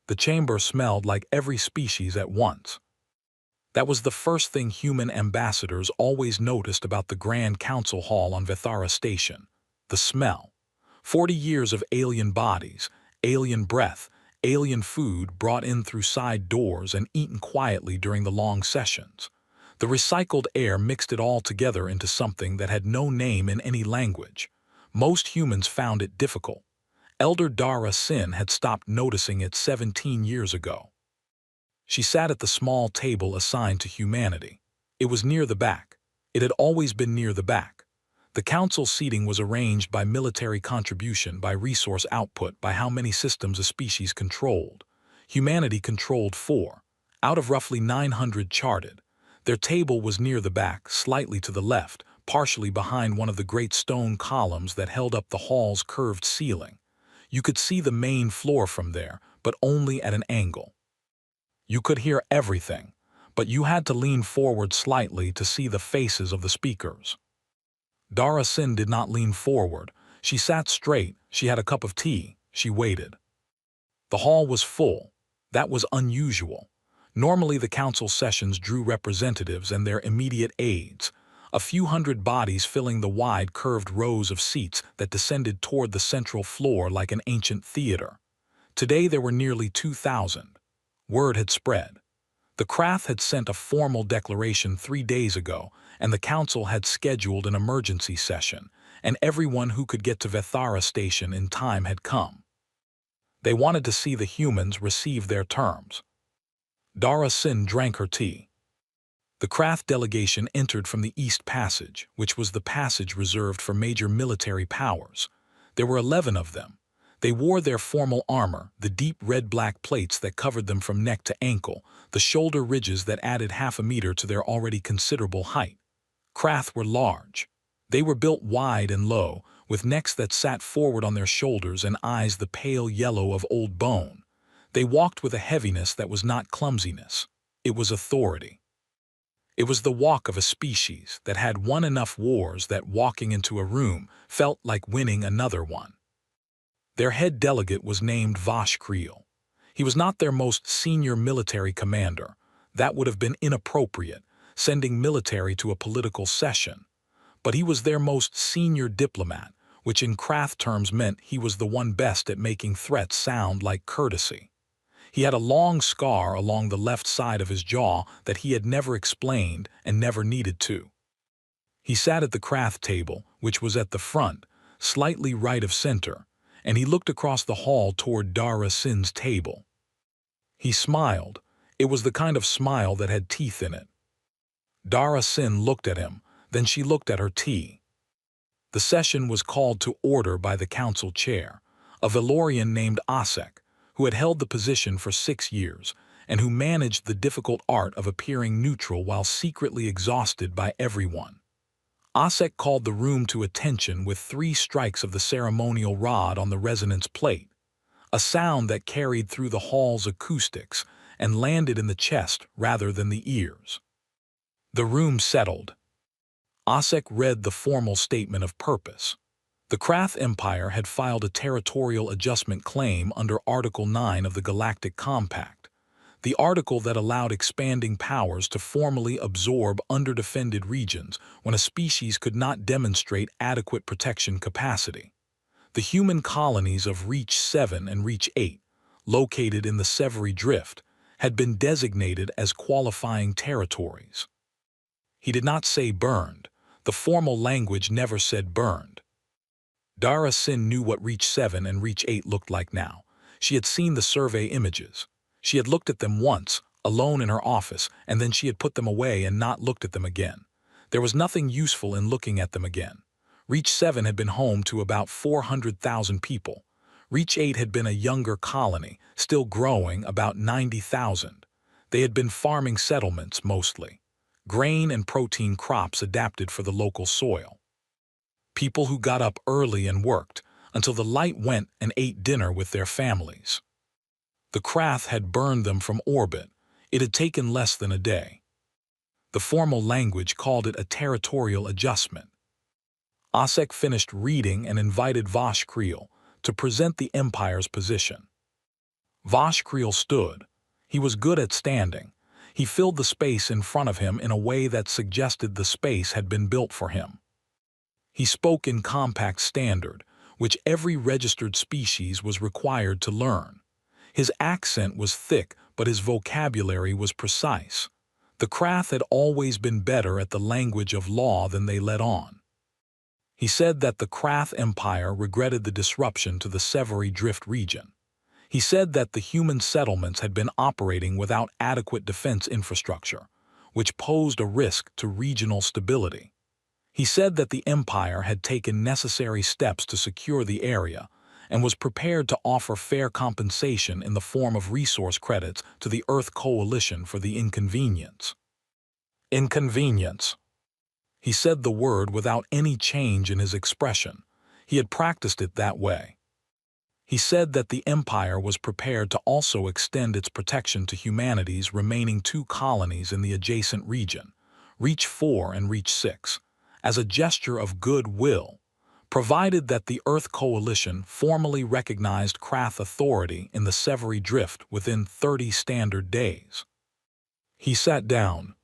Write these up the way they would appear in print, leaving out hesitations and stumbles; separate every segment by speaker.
Speaker 1: The chamber smelled like every species at once. That was the first thing human ambassadors always noticed about the Grand Council Hall on Vethara Station. The smell. 40 years of alien bodies, alien breath, alien food brought in through side doors and eaten quietly during the long sessions. The recycled air mixed it all together into something that had no name in any language. Most humans found it difficult. Elder Dara Sin had stopped noticing it 17 years ago. She sat at the small table assigned to humanity. It was near the back. It had always been near the back. The council seating was arranged by military contribution, by resource output, by how many systems a species controlled. Humanity controlled 4, out of roughly 900 charted. Their table was near the back, slightly to the left, partially behind one of the great stone columns that held up the hall's curved ceiling. You could see the main floor from there, but only at an angle. You could hear everything, but you had to lean forward slightly to see the faces of the speakers. Dara Sin did not lean forward. She sat straight, she had a cup of tea, she waited. The hall was full. That was unusual. Normally the council sessions drew representatives and their immediate aides, a few hundred bodies filling the wide curved rows of seats that descended toward the central floor like an ancient theater. Today there were nearly 2,000. Word had spread. The Krath had sent a formal declaration 3 days ago, and the council had scheduled an emergency session, and everyone who could get to Vethara Station in time had come. They wanted to see the humans receive their terms. Dara Sin drank her tea. The Krath delegation entered from the East Passage, which was the passage reserved for major military powers. There were 11 of them. They wore their formal armor, the deep red-black plates that covered them from neck to ankle, the shoulder ridges that added half a meter to their already considerable height. Krath were large. They were built wide and low, with necks that sat forward on their shoulders and eyes the pale yellow of old bone. They walked with a heaviness that was not clumsiness. It was authority. It was the walk of a species that had won enough wars that walking into a room felt like winning another one. Their head delegate was named Vash Creel. He was not their most senior military commander. That would have been inappropriate, sending military to a political session. But he was their most senior diplomat, which in Krath terms meant he was the one best at making threats sound like courtesy. He had a long scar along the left side of his jaw that he had never explained and never needed to. He sat at the Krath table, which was at the front, slightly right of center, and he looked across the hall toward Dara Sin's table. He smiled. It was the kind of smile that had teeth in it. Dara Sin looked at him, then she looked at her tea. The session was called to order by the council chair, a Valorian named Asek, who had held the position for 6 years, and who managed the difficult art of appearing neutral while secretly exhausted by everyone. Asek called the room to attention with 3 strikes of the ceremonial rod on the resonance plate, a sound that carried through the hall's acoustics and landed in the chest rather than the ears. The room settled. Asek read the formal statement of purpose. The Krath Empire had filed a territorial adjustment claim under Article 9 of the Galactic Compact, the article that allowed expanding powers to formally absorb underdefended regions when a species could not demonstrate adequate protection capacity. The human colonies of Reach 7 and Reach 8, located in the Severi Drift, had been designated as qualifying territories. He did not say burned. The formal language never said burned. Dara Sin knew what Reach 7 and Reach 8 looked like now. She had seen the survey images. She had looked at them once, alone in her office, and then she had put them away and not looked at them again. There was nothing useful in looking at them again. Reach 7 had been home to about 400,000 people. Reach 8 had been a younger colony, still growing, about 90,000. They had been farming settlements mostly. Grain and protein crops adapted for the local soil. People who got up early and worked until the light went and ate dinner with their families. The Krath had burned them from orbit. It had taken less than a day. The formal language called it a territorial adjustment. Asek finished reading and invited Vash Creel to present the Empire's position. Vosh Creel stood. He was good at standing. He filled the space in front of him in a way that suggested the space had been built for him. He spoke in compact standard, which every registered species was required to learn. His accent was thick, but his vocabulary was precise. The Krath had always been better at the language of law than they let on. He said that the Krath Empire regretted the disruption to the Severi Drift region. He said that the human settlements had been operating without adequate defense infrastructure, which posed a risk to regional stability. He said that the Empire had taken necessary steps to secure the area and was prepared to offer fair compensation in the form of resource credits to the Earth Coalition for the inconvenience. Inconvenience. He said the word without any change in his expression. He had practiced it that way. He said that the Empire was prepared to also extend its protection to humanity's remaining 2 colonies in the adjacent region, Reach 4 and Reach 6, as a gesture of goodwill, provided that the Earth Coalition formally recognized Krath authority in the Severi Drift within 30 standard days. He sat down.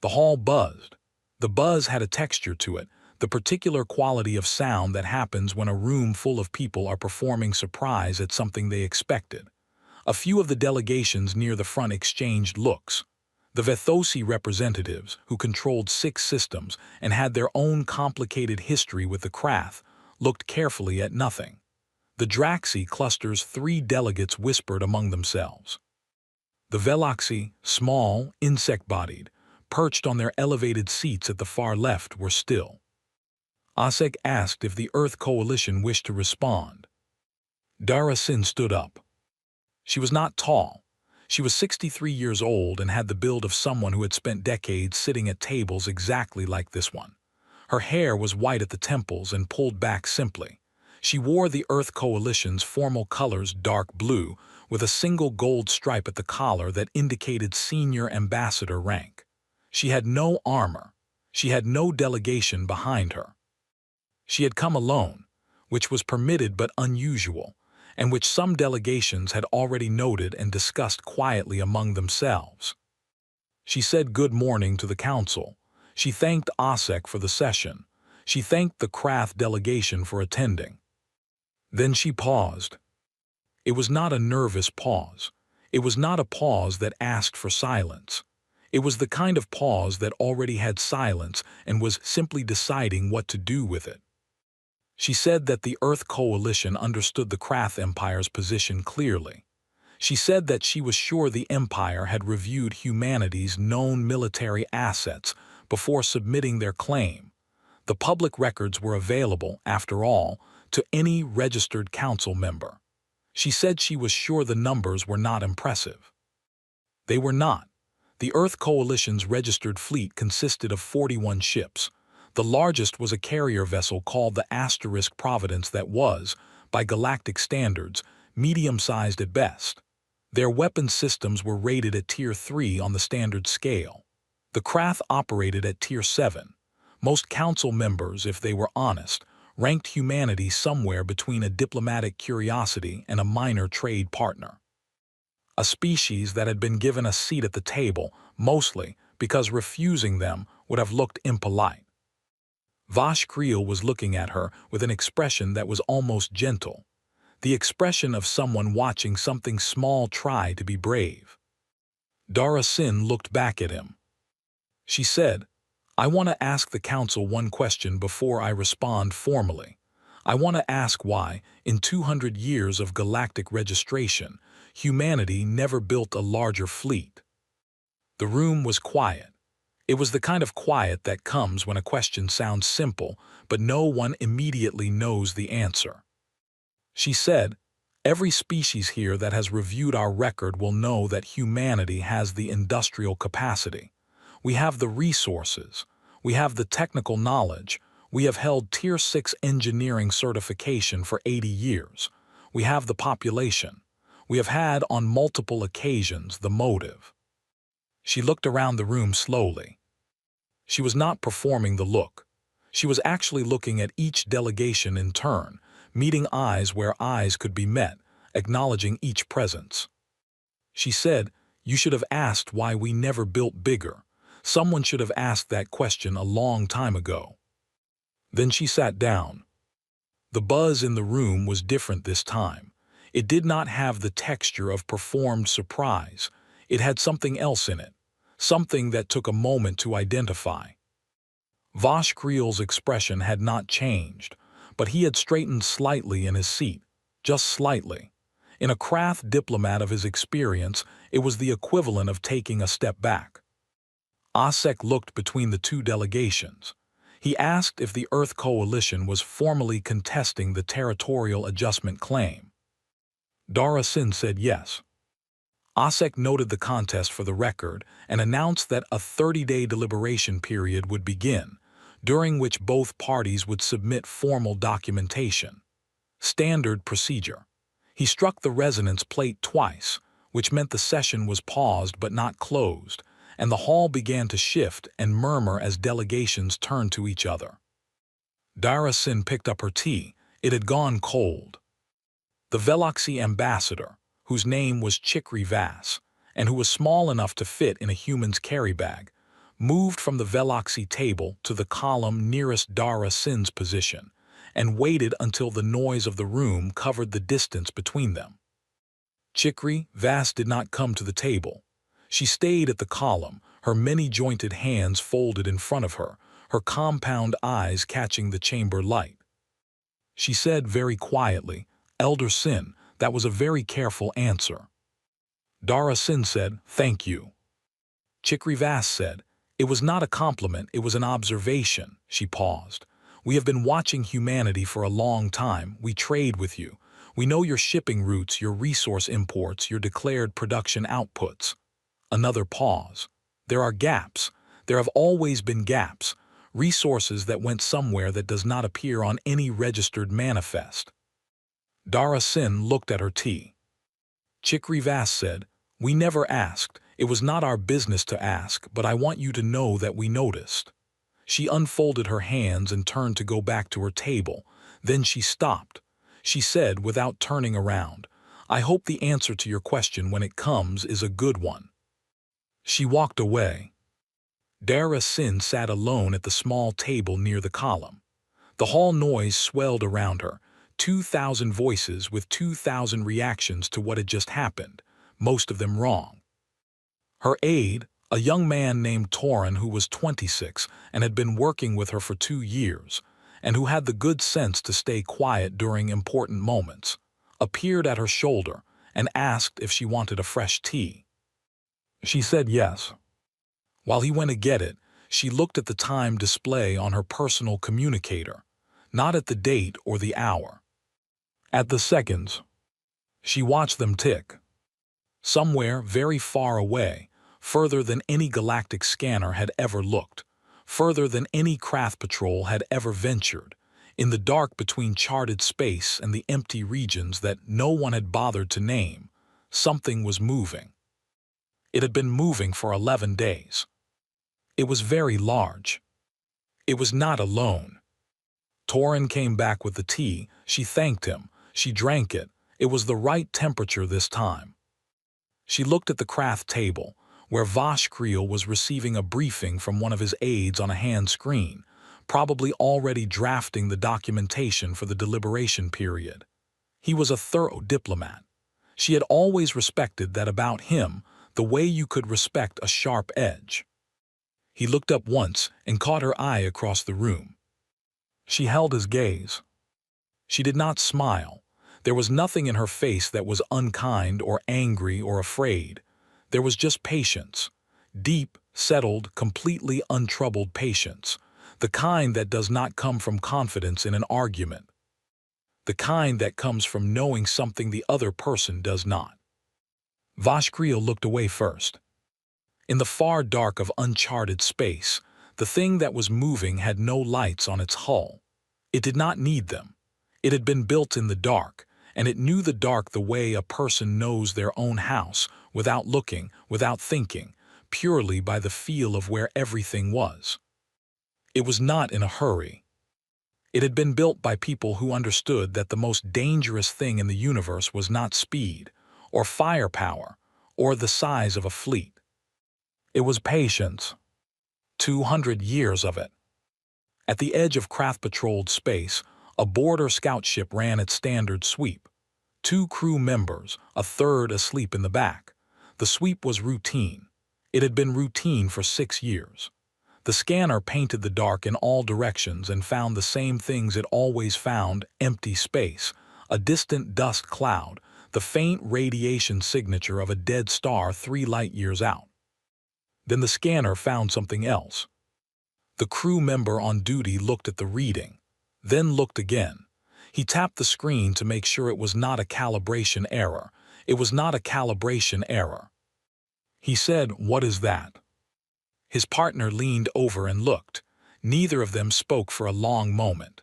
Speaker 1: The hall buzzed. The buzz had a texture to it, the particular quality of sound that happens when a room full of people are performing surprise at something they expected. A few of the delegations near the front exchanged looks. The Vethosi representatives, who controlled 6 systems and had their own complicated history with the Krath, looked carefully at nothing. The Draxi cluster's 3 delegates whispered among themselves. The Veloxi, small, insect-bodied, perched on their elevated seats at the far left, were still. Osek asked if the Earth Coalition wished to respond. Dara Sin stood up. She was not tall. She was 63 years old and had the build of someone who had spent decades sitting at tables exactly like this one. Her hair was white at the temples and pulled back simply. She wore the Earth Coalition's formal colors, dark blue, with a single gold stripe at the collar that indicated senior ambassador rank. She had no armor. She had no delegation behind her. She had come alone, which was permitted but unusual, and which some delegations had already noted and discussed quietly among themselves. She said good morning to the council. She thanked Osek for the session. She thanked the Krath delegation for attending. Then she paused. It was not a nervous pause. It was not a pause that asked for silence. It was the kind of pause that already had silence and was simply deciding what to do with it. She said that the Earth Coalition understood the Krath Empire's position clearly. She said that she was sure the Empire had reviewed humanity's known military assets before submitting their claim. The public records were available, after all, to any registered council member. She said she was sure the numbers were not impressive. They were not. The Earth Coalition's registered fleet consisted of 41 ships. The largest was a carrier vessel called the Asterisk Providence that was, by galactic standards, medium-sized at best. Their weapons systems were rated at Tier 3 on the standard scale. The Krath operated at Tier 7. Most council members, if they were honest, ranked humanity somewhere between a diplomatic curiosity and a minor trade partner. A species that had been given a seat at the table, mostly because refusing them would have looked impolite. Vosh Creel was looking at her with an expression that was almost gentle, the expression of someone watching something small try to be brave. Dara Sin looked back at him. She said, "I want to ask the council one question before I respond formally. I want to ask why, in 200 years of galactic registration, humanity never built a larger fleet." The room was quiet. It was the kind of quiet that comes when a question sounds simple, but no one immediately knows the answer. She said, "Every species here that has reviewed our record will know that humanity has the industrial capacity. We have the resources. We have the technical knowledge. We have held Tier 6 engineering certification for 80 years. We have the population. We have had, on multiple occasions, the motive." She looked around the room slowly. She was not performing the look. She was actually looking at each delegation in turn, meeting eyes where eyes could be met, acknowledging each presence. She said, "You should have asked why we never built bigger. Someone should have asked that question a long time ago." Then she sat down. The buzz in the room was different this time. It did not have the texture of performed surprise. It had something else in it, something that took a moment to identify. Vosh Creel's expression had not changed, but he had straightened slightly in his seat, just slightly. In a craft diplomat of his experience, it was the equivalent of taking a step back. Asek looked between the two delegations. He asked if the Earth Coalition was formally contesting the territorial adjustment claim. Dara Sin said yes. Asek noted the contest for the record and announced that a 30-day deliberation period would begin, during which both parties would submit formal documentation. Standard procedure. He struck the resonance plate twice, which meant the session was paused but not closed, and the hall began to shift and murmur as delegations turned to each other. Dara Sin picked up her tea. It had gone cold. The Veloxy ambassador, whose name was Chikri Vas, and who was small enough to fit in a human's carry bag, moved from the Veloxy table to the column nearest Dara Sin's position, and waited until the noise of the room covered the distance between them. Chikri Vas did not come to the table. She stayed at the column, her many-jointed hands folded in front of her, her compound eyes catching the chamber light. She said very quietly, "Elder Sin, that was a very careful answer." Dara Sin said, "Thank you." Chikri Vas said, "It was not a compliment, it was an observation." She paused. "We have been watching humanity for a long time. We trade with you. We know your shipping routes, your resource imports, your declared production outputs." Another pause. "There are gaps. There have always been gaps. Resources that went somewhere that does not appear on any registered manifest." Dara Sin looked at her tea. Chikri Vas said, "We never asked. It was not our business to ask, but I want you to know that we noticed." She unfolded her hands and turned to go back to her table. Then she stopped. She said, without turning around, "I hope the answer to your question when it comes is a good one." She walked away. Dara Sin sat alone at the small table near the column. The hall noise swelled around her, 2,000 voices with 2,000 reactions to what had just happened, most of them wrong. Her aide, a young man named Torin who was 26 and had been working with her for 2 years, and who had the good sense to stay quiet during important moments, appeared at her shoulder and asked if she wanted a fresh tea. She said yes. While he went to get it, she looked at the time display on her personal communicator, not at the date or the hour. At the seconds. She watched them tick. Somewhere very far away, further than any galactic scanner had ever looked, further than any craft patrol had ever ventured, in the dark between charted space and the empty regions that no one had bothered to name, something was moving. It had been moving for 11 days. It was very large. It was not alone. Torin came back with the tea. She thanked him. She drank it. It was the right temperature this time. She looked at the craft table, where Vosh Creel was receiving a briefing from one of his aides on a hand screen, probably already drafting the documentation for the deliberation period. He was a thorough diplomat. She had always respected that about him, the way you could respect a sharp edge. He looked up once and caught her eye across the room. She held his gaze. She did not smile. There was nothing in her face that was unkind or angry or afraid. There was just patience. Deep, settled, completely untroubled patience. The kind that does not come from confidence in an argument. The kind that comes from knowing something the other person does not. Vosh Creel looked away first. In the far dark of uncharted space, the thing that was moving had no lights on its hull. It did not need them. It had been built in the dark, and it knew the dark the way a person knows their own house, without looking, without thinking, purely by the feel of where everything was. It was not in a hurry. It had been built by people who understood that the most dangerous thing in the universe was not speed, or firepower, or the size of a fleet. It was patience. 200 years of it. At the edge of Krath-patrolled space, a border scout ship ran its standard sweep. 2 crew members, a third asleep in the back. The sweep was routine. It had been routine for 6 years. The scanner painted the dark in all directions and found the same things it always found: empty space, a distant dust cloud, the faint radiation signature of a dead star 3 light-years out. Then the scanner found something else. The crew member on duty looked at the reading, then looked again. He tapped the screen to make sure it was not a calibration error. It was not a calibration error. He said, "What is that?" His partner leaned over and looked. Neither of them spoke for a long moment.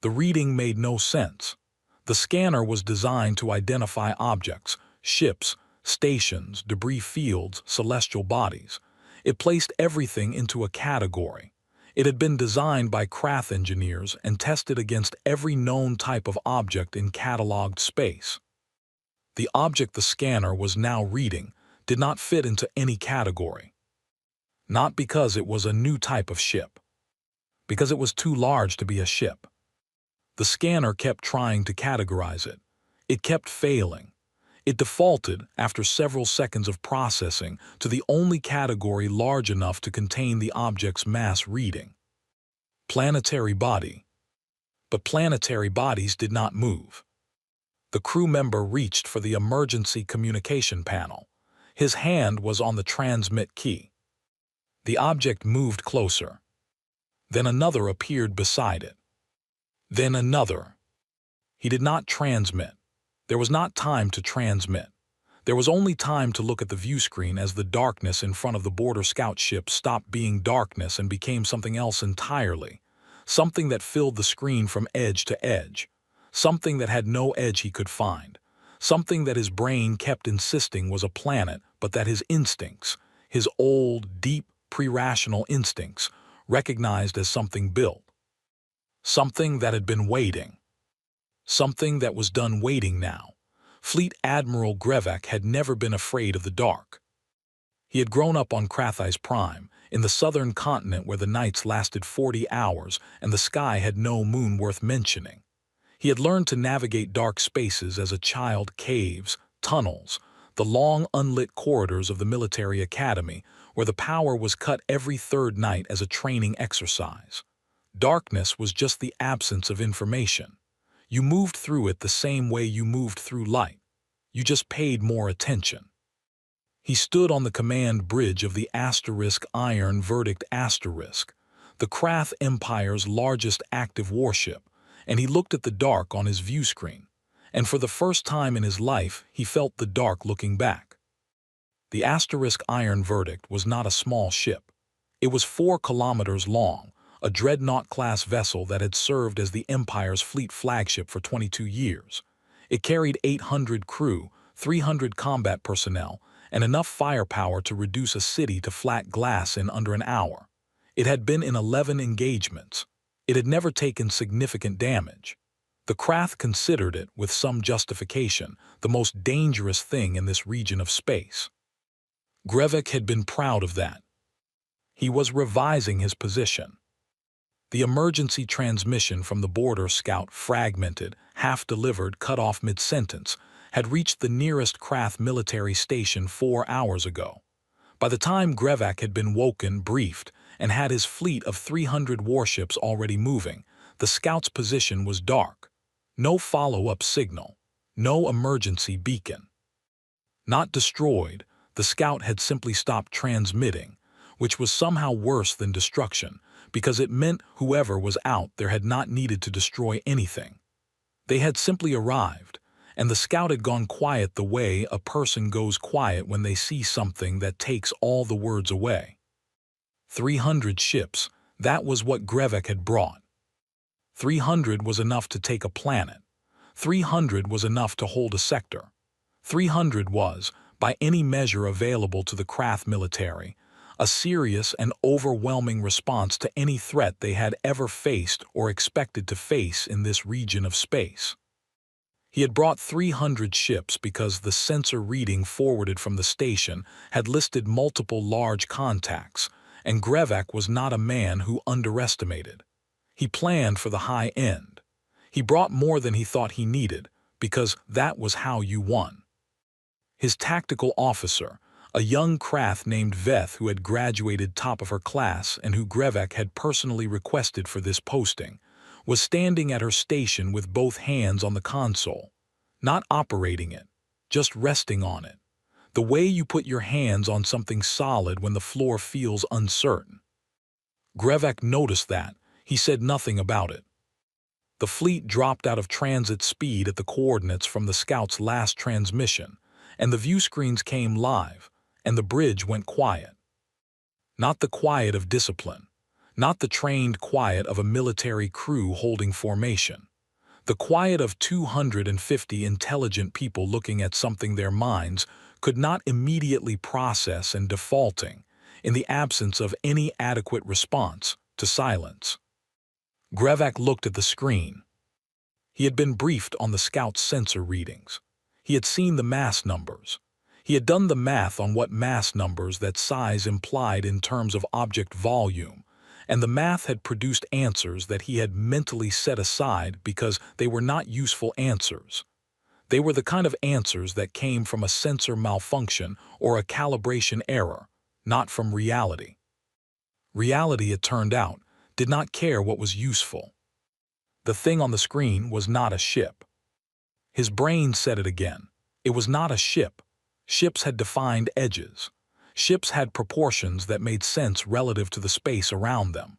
Speaker 1: The reading made no sense. The scanner was designed to identify objects, ships, stations, debris fields, celestial bodies. It placed everything into a category. It had been designed by Krath engineers and tested against every known type of object in cataloged space. The object the scanner was now reading did not fit into any category. Not because it was a new type of ship. Because it was too large to be a ship. The scanner kept trying to categorize it. It kept failing. It defaulted, after several seconds of processing, to the only category large enough to contain the object's mass reading. Planetary body. But planetary bodies did not move. The crew member reached for the emergency communication panel. His hand was on the transmit key. The object moved closer. Then another appeared beside it. Then another. He did not transmit. There was not time to transmit. There was only time to look at the view screen as the darkness in front of the border scout ship stopped being darkness and became something else entirely. Something that filled the screen from edge to edge. Something that had no edge he could find. Something that his brain kept insisting was a planet, but that his instincts, his old, deep, pre-rational instincts, recognized as something built. Something that had been waiting. Something that was done waiting now. Fleet Admiral Grevek had never been afraid of the dark. He had grown up on Krathis Prime, in the southern continent where the nights lasted 40 hours and the sky had no moon worth mentioning. He had learned to navigate dark spaces as a child: caves, tunnels, the long unlit corridors of the military academy where the power was cut every 3rd night as a training exercise. Darkness was just the absence of information. You moved through it the same way you moved through light. You just paid more attention. He stood on the command bridge of the Iron Verdict Asterisk, the Krath Empire's largest active warship, and he looked at the dark on his view screen, and for the first time in his life he felt the dark looking back. The Iron Verdict was not a small ship. It was 4 kilometers long, a dreadnought-class vessel that had served as the Empire's fleet flagship for 22 years. It carried 800 crew, 300 combat personnel, and enough firepower to reduce a city to flat glass in under an hour. It had been in 11 engagements. It had never taken significant damage. The Krath considered it, with some justification, the most dangerous thing in this region of space. Grevek had been proud of that. He was revising his position. The emergency transmission from the border scout, fragmented, half-delivered, cut off mid-sentence, had reached the nearest Krath military station 4 hours ago. By the time Grevek had been woken, briefed, and had his fleet of 300 warships already moving, the scout's position was dark. No follow-up signal. No emergency beacon. Not destroyed, the scout had simply stopped transmitting, which was somehow worse than destruction, because it meant whoever was out there had not needed to destroy anything. They had simply arrived, and the scout had gone quiet the way a person goes quiet when they see something that takes all the words away. 300 ships, that was what Grevek had brought. 300 was enough to take a planet. 300 was enough to hold a sector. 300 was, by any measure available to the Krath military, a serious and overwhelming response to any threat they had ever faced or expected to face in this region of space. He had brought 300 ships because the sensor reading forwarded from the station had listed multiple large contacts, and Grevak was not a man who underestimated. He planned for the high end. He brought more than he thought he needed, because that was how you won. His tactical officer, a young Krath named Veth who had graduated top of her class and who Grevak had personally requested for this posting, was standing at her station with both hands on the console, not operating it, just resting on it, the way you put your hands on something solid when the floor feels uncertain. Grevak noticed that. He said nothing about it. The fleet dropped out of transit speed at the coordinates from the scout's last transmission, and the view screens came live, and the bridge went quiet. Not the quiet of discipline, not the trained quiet of a military crew holding formation. The quiet of 250 intelligent people looking at something their minds could not immediately process and defaulting, in the absence of any adequate response, to silence. Grevak looked at the screen. He had been briefed on the scout's sensor readings. He had seen the mass numbers. He had done the math on what mass numbers that size implied in terms of object volume, and the math had produced answers that he had mentally set aside because they were not useful answers. They were the kind of answers that came from a sensor malfunction or a calibration error, not from reality. Reality, it turned out, did not care what was useful. The thing on the screen was not a ship. His brain said it again. It was not a ship. Ships had defined edges. Ships had proportions that made sense relative to the space around them.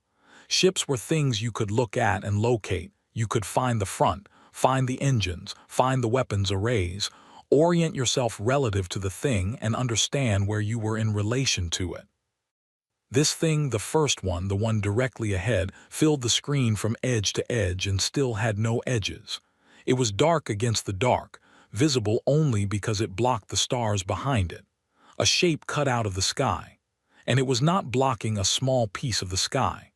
Speaker 1: Ships were things you could look at and locate. You could find the front, find the engines, find the weapons arrays, orient yourself relative to the thing and understand where you were in relation to it. This thing, the first one, the one directly ahead, filled the screen from edge to edge and still had no edges. It was dark against the dark, visible only because it blocked the stars behind it, a shape cut out of the sky, and it was not blocking a small piece of the sky.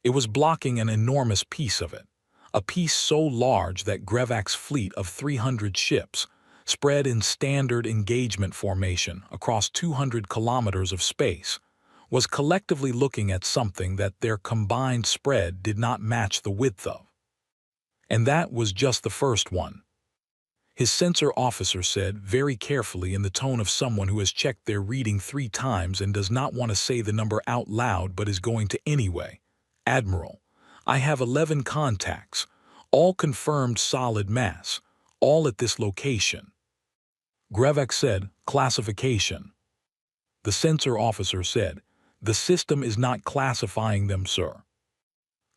Speaker 1: It was blocking an enormous piece of it, a piece so large that Grevak's fleet of 300 ships, spread in standard engagement formation across 200 kilometers of space, was collectively looking at something that their combined spread did not match the width of. And that was just the first one. His sensor officer said, very carefully in the tone of someone who has checked their reading 3 times and does not want to say the number out loud but is going to anyway, "Admiral, I have 11 contacts, all confirmed solid mass, all at this location." Grevak said, "Classification." The sensor officer said, "The system is not classifying them, sir."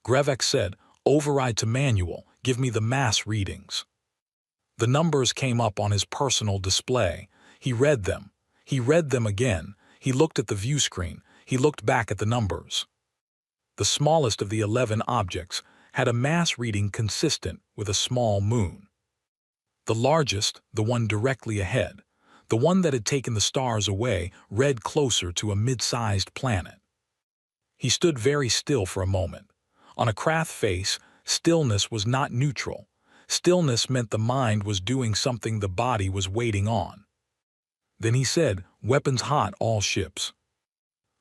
Speaker 1: Grevak said, "Override to manual, give me the mass readings." The numbers came up on his personal display. He read them. He read them again. He looked at the view screen. He looked back at the numbers. The smallest of the 11 objects had a mass reading consistent with a small moon. The largest, the one directly ahead, the one that had taken the stars away, read closer to a mid-sized planet. He stood very still for a moment. On a Krath face, stillness was not neutral. Stillness meant the mind was doing something the body was waiting on. Then he said, "Weapons hot, all ships."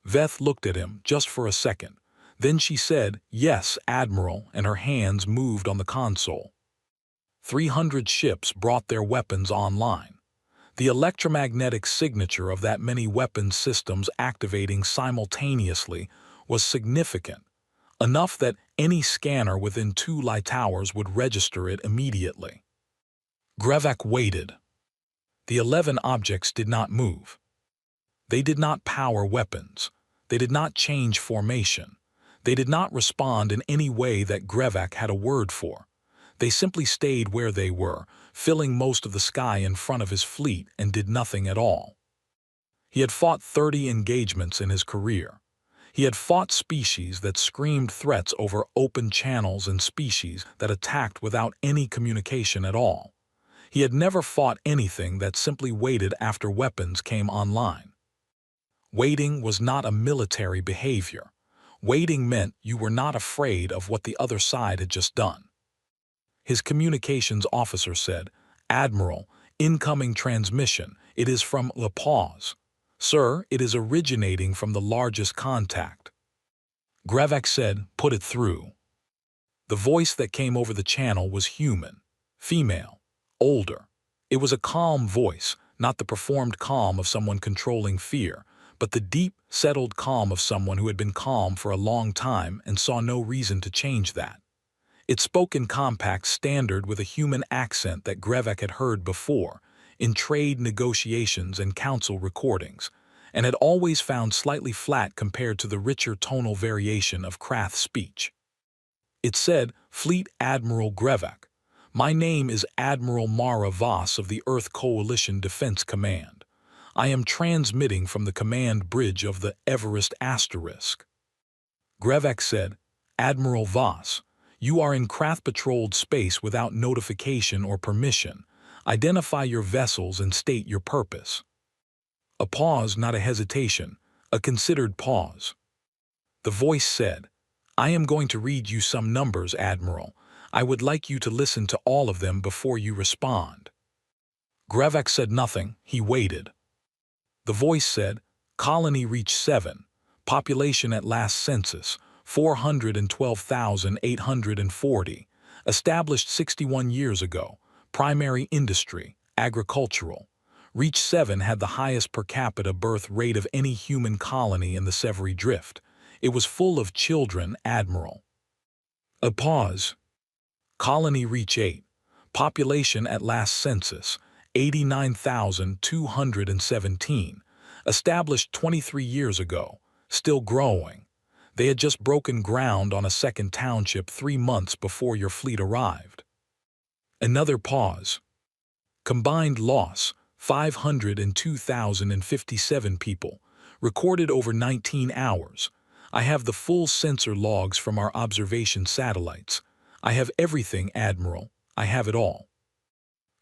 Speaker 1: Veth looked at him just for a second. Then she said, "Yes, Admiral," and her hands moved on the console. 300 ships brought their weapons online. The electromagnetic signature of that many weapons systems activating simultaneously was significant, enough that any scanner within 2 light towers would register it immediately. Grevak waited. The 11 objects did not move. They did not power weapons. They did not change formation. They did not respond in any way that Grevak had a word for. They simply stayed where they were, filling most of the sky in front of his fleet, and did nothing at all. He had fought 30 engagements in his career. He had fought species that screamed threats over open channels and species that attacked without any communication at all. He had never fought anything that simply waited after weapons came online. Waiting was not a military behavior. Waiting meant you were not afraid of what the other side had just done. His communications officer said, "Admiral, incoming transmission. It is from La Paz. Sir, it is originating from the largest contact." Grevek said, "Put it through." The voice that came over the channel was human, female, older. It was a calm voice, not the performed calm of someone controlling fear, but the deep, settled calm of someone who had been calm for a long time and saw no reason to change that. It spoke in compact standard with a human accent that Grevek had heard before, in trade negotiations and council recordings, and had always found slightly flat compared to the richer tonal variation of Krath's speech. It said, "Fleet Admiral Grevek, my name is Admiral Mara Voss of the Earth Coalition Defense Command. I am transmitting from the command bridge of the Everest Asterisk." Grevek said, "Admiral Voss, you are in Krath-patrolled space without notification or permission. Identify your vessels and state your purpose." A pause, not a hesitation, a considered pause. The voice said, "I am going to read you some numbers, Admiral. I would like you to listen to all of them before you respond." Grevek said nothing. He waited. The voice said, "Colony reached 7. Population at last census, 412,840. Established 61 years ago. Primary industry, agricultural. Reach 7 had the highest per capita birth rate of any human colony in the Severi Drift. It was full of children, Admiral." A pause. Colony reach 8. Population at last census, 89,217. Established 23 years ago. Still growing. They had just broken ground on a second township 3 months before your fleet arrived. Another pause. Combined loss, 502,057 people. Recorded over 19 hours. I have the full sensor logs from our observation satellites. I have everything, Admiral. I have it all.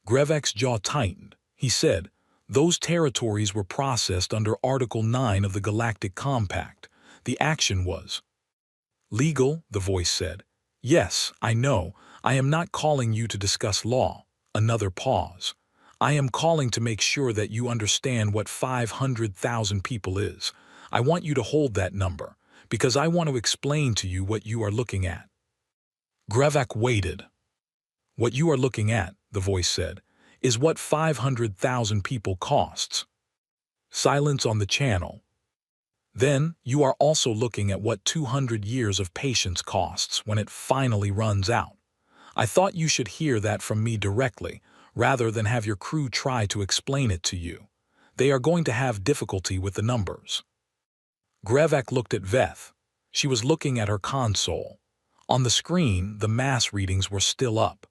Speaker 1: Grevek's jaw tightened. He said, "Those territories were processed under Article 9 of the Galactic Compact. The action was legal," the voice said. "Yes, I know. I am not calling you to discuss law." Another pause. "I am calling to make sure that you understand what 500,000 people is. I want you to hold that number, because I want to explain to you what you are looking at." Grevek waited. "What you are looking at," the voice said, "is what 500,000 people costs." Silence on the channel. "Then, you are also looking at what 200 years of patience costs when it finally runs out. I thought you should hear that from me directly, rather than have your crew try to explain it to you. They are going to have difficulty with the numbers." Grevek looked at Veth. She was looking at her console. On the screen, the mass readings were still up.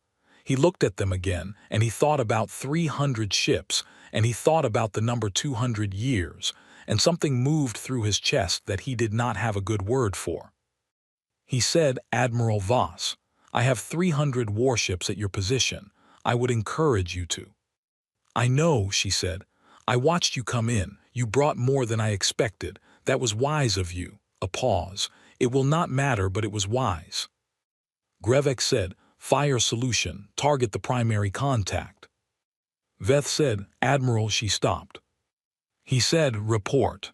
Speaker 1: He looked at them again, and he thought about 300 ships, and he thought about the number 200 years, and something moved through his chest that he did not have a good word for. He said, "Admiral Voss, I have 300 warships at your position. I would encourage you to." "I know," she said. "I watched you come in. You brought more than I expected. That was wise of you." A pause. "It will not matter, but it was wise." Grevek said, "Fire solution. Target the primary contact." Veth said, "Admiral," she stopped. He said, "Report."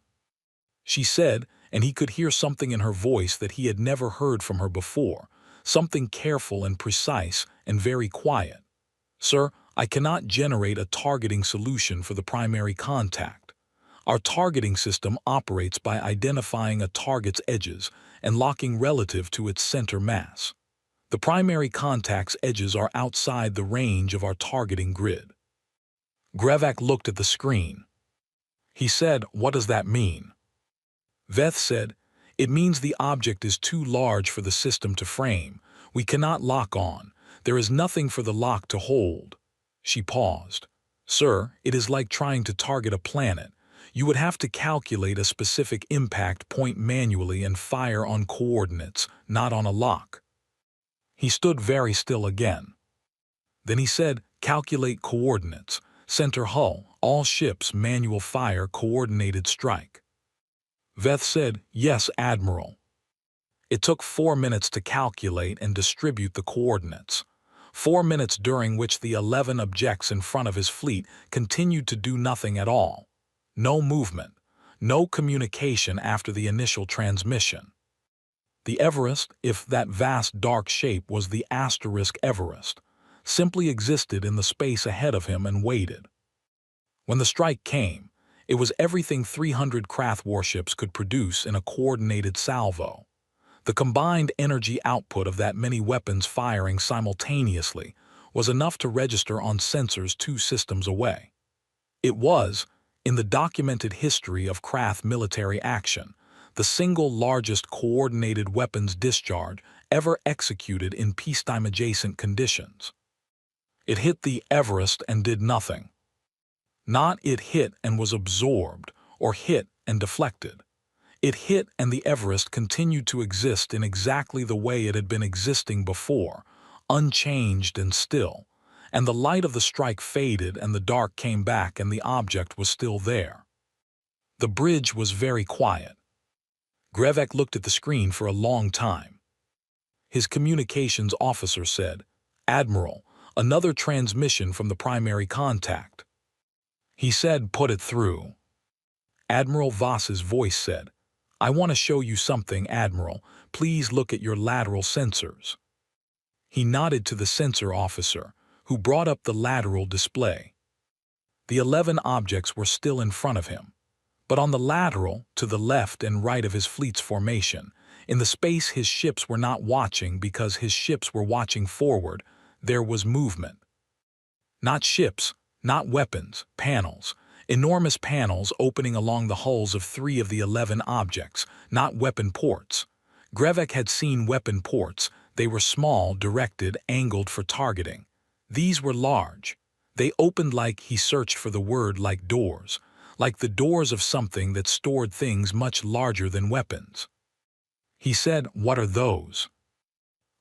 Speaker 1: She said, and he could hear something in her voice that he had never heard from her before, something careful and precise and very quiet. "Sir, I cannot generate a targeting solution for the primary contact. Our targeting system operates by identifying a target's edges and locking relative to its center mass. The primary contact's edges are outside the range of our targeting grid." Grevek looked at the screen. He said, "What does that mean?" Veth said, "It means the object is too large for the system to frame. We cannot lock on. There is nothing for the lock to hold." She paused. "Sir, it is like trying to target a planet. You would have to calculate a specific impact point manually and fire on coordinates, not on a lock." He stood very still again. Then he said, "Calculate coordinates. Center hull, all ships manual fire coordinated strike." Veth said, "Yes, Admiral." It took 4 minutes to calculate and distribute the coordinates. 4 minutes during which the 11 objects in front of his fleet continued to do nothing at all. No movement, no communication after the initial transmission. The Everest, if that vast dark shape was the asterisk Everest, simply existed in the space ahead of him and waited. When the strike came, it was everything 300 Krath warships could produce in a coordinated salvo. The combined energy output of that many weapons firing simultaneously was enough to register on sensors 2 systems away. It was, in the documented history of Krath military action, the single largest coordinated weapons discharge ever executed in peacetime-adjacent conditions. It hit the Everest and did nothing. Not it hit and was absorbed, or hit and deflected. It hit and the Everest continued to exist in exactly the way it had been existing before, unchanged and still, and the light of the strike faded and the dark came back and the object was still there. The bridge was very quiet. Grevek looked at the screen for a long time. His communications officer said, "Admiral, another transmission from the primary contact." He said, "Put it through." Admiral Voss's voice said, "I want to show you something, Admiral. Please look at your lateral sensors." He nodded to the sensor officer, who brought up the lateral display. The 11 objects were still in front of him. But on the lateral, to the left and right of his fleet's formation, in the space his ships were not watching because his ships were watching forward, there was movement. Not ships, not weapons, panels, enormous panels opening along the hulls of 3 of the 11 objects, not weapon ports. Grevek had seen weapon ports. They were small, directed, angled for targeting. These were large. They opened like, he searched for the word, like doors, like the doors of something that stored things much larger than weapons. He said, "What are those?"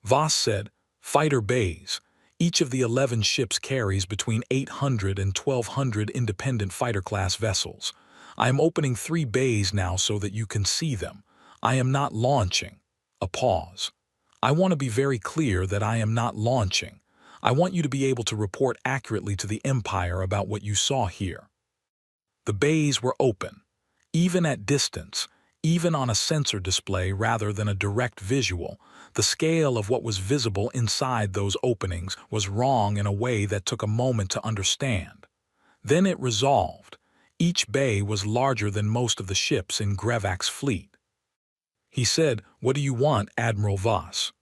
Speaker 1: Voss said, "Fighter bays. Each of the 11 ships carries between 800 and 1,200 independent fighter-class vessels. I am opening 3 bays now so that you can see them. I am not launching." A pause. "I want to be very clear that I am not launching. I want you to be able to report accurately to the Empire about what you saw here." The bays were open. Even at distance, even on a sensor display rather than a direct visual, the scale of what was visible inside those openings was wrong in a way that took a moment to understand. Then it resolved. Each bay was larger than most of the ships in Grevak's fleet. He said, "What do you want, Admiral Voss?"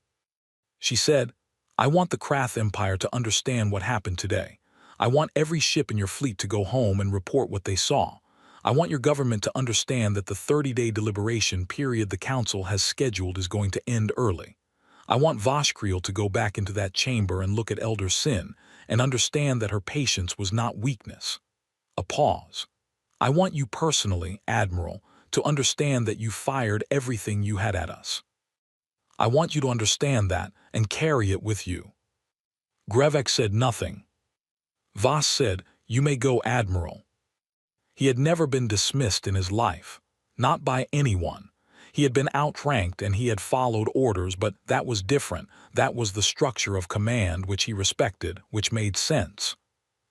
Speaker 1: She said, "I want the Krath Empire to understand what happened today. I want every ship in your fleet to go home and report what they saw. I want your government to understand that the 30-day deliberation period the Council has scheduled is going to end early. I want Voshkreel to go back into that chamber and look at Elder Sin and understand that her patience was not weakness." A pause. "I want you personally, Admiral, to understand that you fired everything you had at us. I want you to understand that and carry it with you." Grevek said nothing. Voss said, "You may go, Admiral." He had never been dismissed in his life. Not by anyone. He had been outranked and he had followed orders, but that was different. That was the structure of command which he respected, which made sense.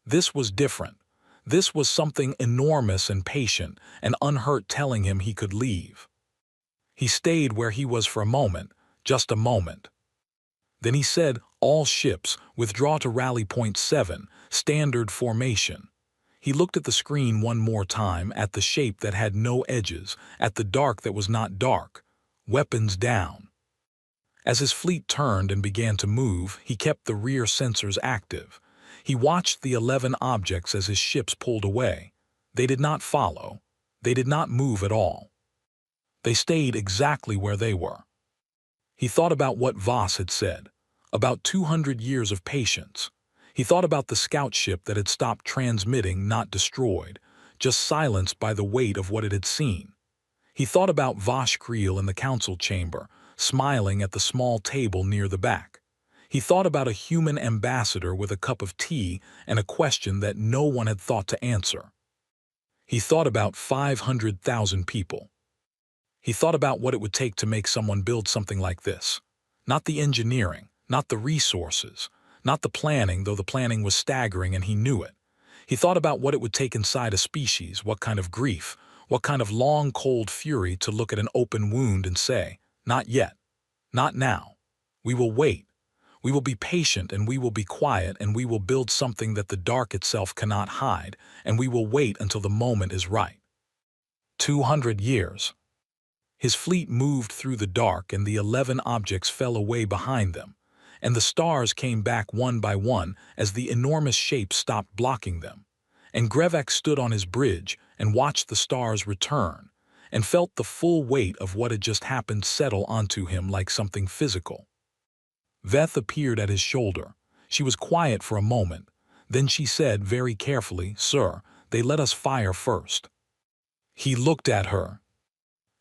Speaker 1: This was different. This was something enormous and patient and unhurt telling him he could leave. He stayed where he was for a moment, just a moment. Then he said, "All ships, withdraw to rally point 7, standard formation." He looked at the screen one more time, at the shape that had no edges, at the dark that was not dark. Weapons down. As his fleet turned and began to move, he kept the rear sensors active. He watched the 11 objects as his ships pulled away. They did not follow. They did not move at all. They stayed exactly where they were. He thought about what Voss had said, about 200 years of patience. He thought about the scout ship that had stopped transmitting, not destroyed, just silenced by the weight of what it had seen. He thought about Voshkreel in the council chamber, smiling at the small table near the back. He thought about a human ambassador with a cup of tea and a question that no one had thought to answer. He thought about 500,000 people. He thought about what it would take to make someone build something like this. Not the engineering, not the resources, not the planning, though the planning was staggering and he knew it. He thought about what it would take inside a species, what kind of grief, what kind of long, cold fury to look at an open wound and say, "Not yet. Not now. We will wait. We will be patient and we will be quiet and we will build something that the dark itself cannot hide, and we will wait until the moment is right." 200 years. His fleet moved through the dark and the 11 objects fell away behind them, and the stars came back one by one as the enormous shapes stopped blocking them. And Grevek stood on his bridge and watched the stars return, and felt the full weight of what had just happened settle onto him like something physical. Veth appeared at his shoulder. She was quiet for a moment. Then she said very carefully, "Sir, they let us fire first." He looked at her.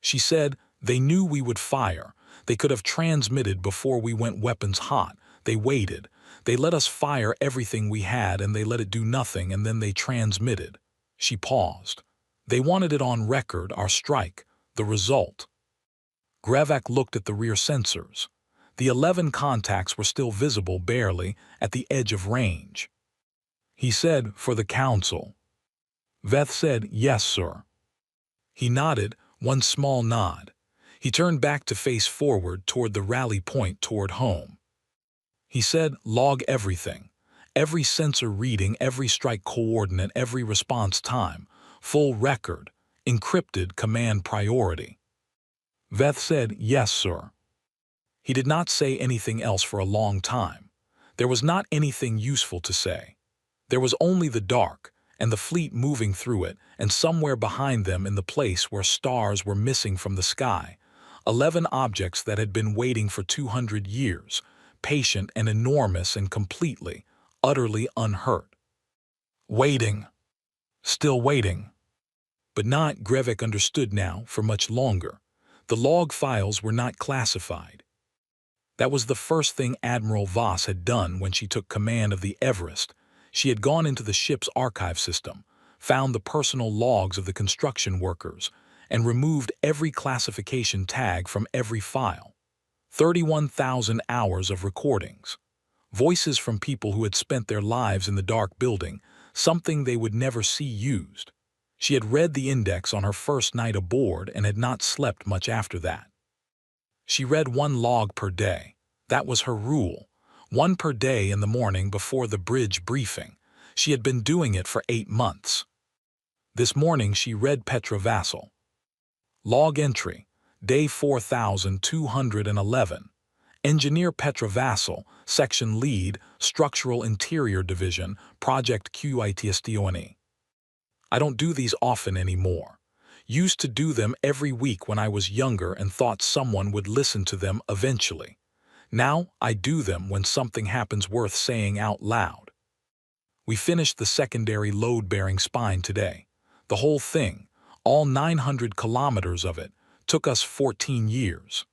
Speaker 1: She said, "They knew we would fire. They could have transmitted before we went weapons hot. They waited. They let us fire everything we had and they let it do nothing and then they transmitted." She paused. "They wanted it on record, our strike, the result." Grevek looked at the rear sensors. The 11 contacts were still visible barely at the edge of range. He said, "For the council." Veth said, "Yes, sir." He nodded, one small nod. He turned back to face forward toward the rally point toward home. He said, "Log everything. Every sensor reading, every strike coordinate, every response time. Full record. Encrypted command priority." Veth said, "Yes, sir." He did not say anything else for a long time. There was not anything useful to say. There was only the dark, and the fleet moving through it, and somewhere behind them in the place where stars were missing from the sky, 11 objects that had been waiting for 200 years, patient and enormous and completely, utterly unhurt. Waiting. Still waiting. But not, Grevek understood now, for much longer. The log files were not classified. That was the first thing Admiral Voss had done when she took command of the Everest. She had gone into the ship's archive system, found the personal logs of the construction workers, and removed every classification tag from every file. 31,000 hours of recordings. Voices from people who had spent their lives in the dark building, something they would never see used. She had read the index on her first night aboard and had not slept much after that. She read 1 log per day. That was her rule. 1 per day in the morning before the bridge briefing. She had been doing it for 8 months. This morning she read Petra Vassal. Log entry, day 4211. Engineer Petra Vassal, Section Lead, Structural Interior Division, Project QITSTONE. I don't do these often anymore. Used to do them every week when I was younger and thought someone would listen to them eventually. Now I do them when something happens worth saying out loud. We finished the secondary load-bearing spine today. The whole thing, all 900 kilometers of it, took us 14 years.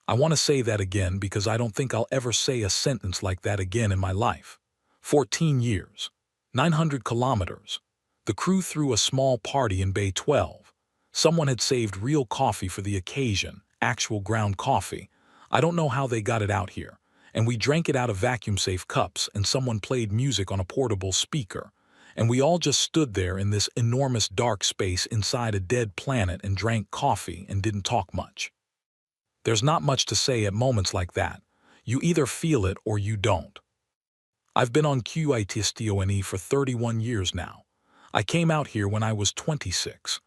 Speaker 1: I want to say that again because I don't think I'll ever say a sentence like that again in my life. 14 years. 900 kilometers. The crew threw a small party in Bay 12. Someone had saved real coffee for the occasion, actual ground coffee. I don't know how they got it out here. And we drank it out of vacuum-safe cups, and someone played music on a portable speaker. And we all just stood there in this enormous dark space inside a dead planet and drank coffee and didn't talk much. There's not much to say at moments like that. You either feel it or you don't. I've been on QITSTONE for 31 years now. I came out here when I was 26.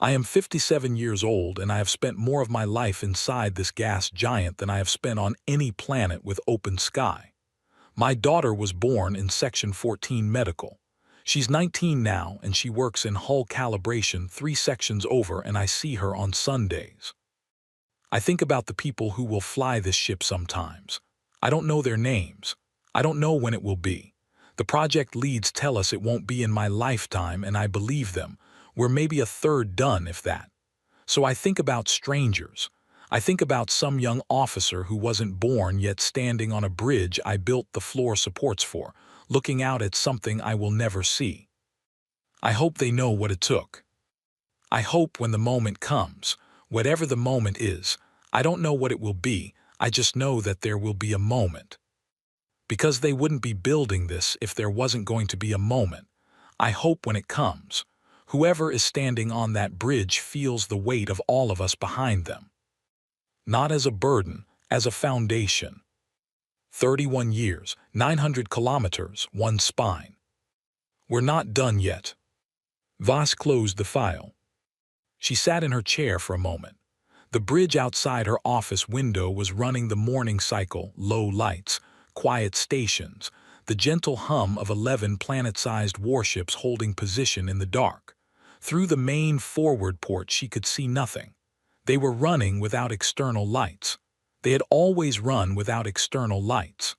Speaker 1: I am 57 years old and I have spent more of my life inside this gas giant than I have spent on any planet with open sky. My daughter was born in Section 14 Medical. She's 19 now and she works in hull calibration 3 sections over, and I see her on Sundays. I think about the people who will fly this ship sometimes. I don't know their names. I don't know when it will be. The project leads tell us it won't be in my lifetime, and I believe them. We're maybe a third done, if that. So I think about strangers. I think about some young officer who wasn't born yet standing on a bridge I built the floor supports for, looking out at something I will never see. I hope they know what it took. I hope when the moment comes, Whatever the moment is, I don't know what it will be, I just know that there will be a moment. Because they wouldn't be building this if there wasn't going to be a moment. I hope when it comes, whoever is standing on that bridge feels the weight of all of us behind them. Not as a burden, as a foundation. 31 years, 900 kilometers, one spine. We're not done yet. Voss closed the file. She sat in her chair for a moment. The bridge outside her office window was running the morning cycle, low lights, quiet stations, the gentle hum of 11 planet-sized warships holding position in the dark. Through the main forward port she could see nothing. They were running without external lights. They had always run without external lights.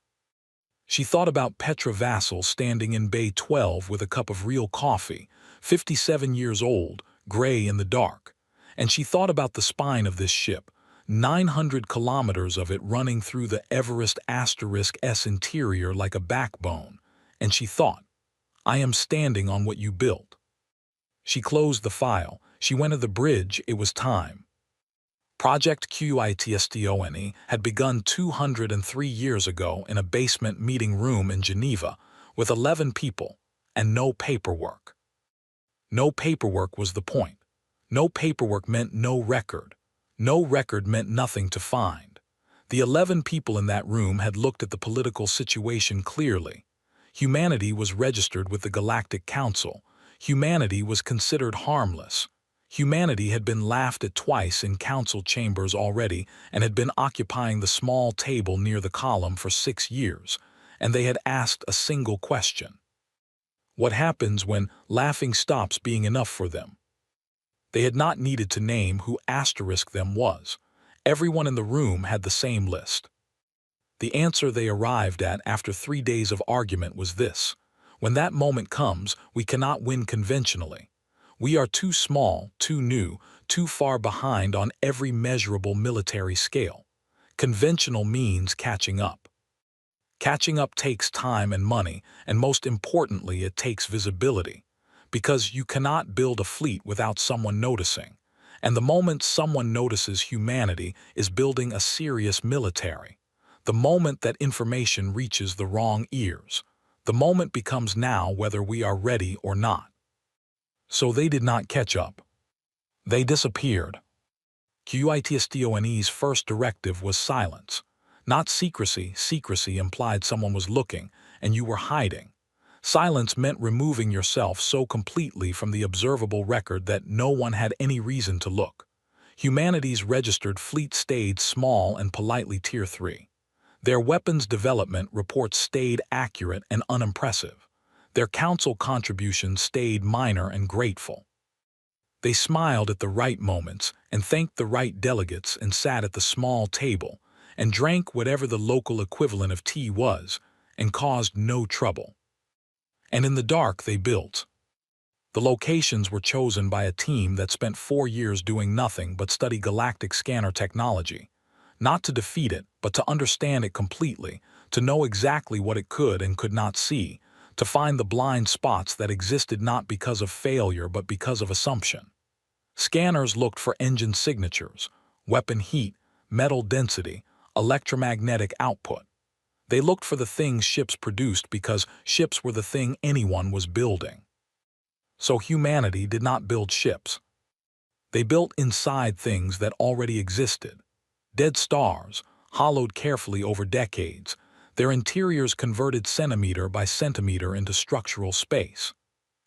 Speaker 1: She thought about Petra Vassal standing in Bay 12 with a cup of real coffee, 57 years old, gray in the dark. And she thought about the spine of this ship, 900 kilometers of it running through the Everest *S interior like a backbone. And she thought, I am standing on what you built. She closed the file. She went to the bridge. It was time. Project QITSTONE had begun 203 years ago in a basement meeting room in Geneva with 11 people and no paperwork. No paperwork was the point. No paperwork meant no record. No record meant nothing to find. The 11 people in that room had looked at the political situation clearly. Humanity was registered with the Galactic Council. Humanity was considered harmless. Humanity had been laughed at twice in council chambers already and had been occupying the small table near the column for 6 years, and they had asked a single question. What happens when laughing stops being enough for them? They had not needed to name who asterisk them was. Everyone in the room had the same list. The answer they arrived at after 3 days of argument was this: when that moment comes, we cannot win conventionally. We are too small, too new, too far behind on every measurable military scale. Conventional means catching up. Catching up takes time and money, and most importantly, it takes visibility. Because you cannot build a fleet without someone noticing. And the moment someone notices humanity is building a serious military. The moment that information reaches the wrong ears. The moment becomes now whether we are ready or not. So they did not catch up. They disappeared. QITSTONE's first directive was silence. Not secrecy. Secrecy implied someone was looking, and you were hiding. Silence meant removing yourself so completely from the observable record that no one had any reason to look. Humanity's registered fleet stayed small and politely Tier 3. Their weapons development reports stayed accurate and unimpressive. Their council contributions stayed minor and grateful. They smiled at the right moments and thanked the right delegates and sat at the small table and drank whatever the local equivalent of tea was and caused no trouble. And in the dark they built. The locations were chosen by a team that spent 4 years doing nothing but study galactic scanner technology. Not to defeat it, but to understand it completely, to know exactly what it could and could not see, to find the blind spots that existed not because of failure but because of assumption. Scanners looked for engine signatures, weapon heat, metal density, electromagnetic output. They looked for the things ships produced because ships were the thing anyone was building. So humanity did not build ships. They built inside things that already existed. Dead stars, hollowed carefully over decades, their interiors converted centimeter by centimeter into structural space.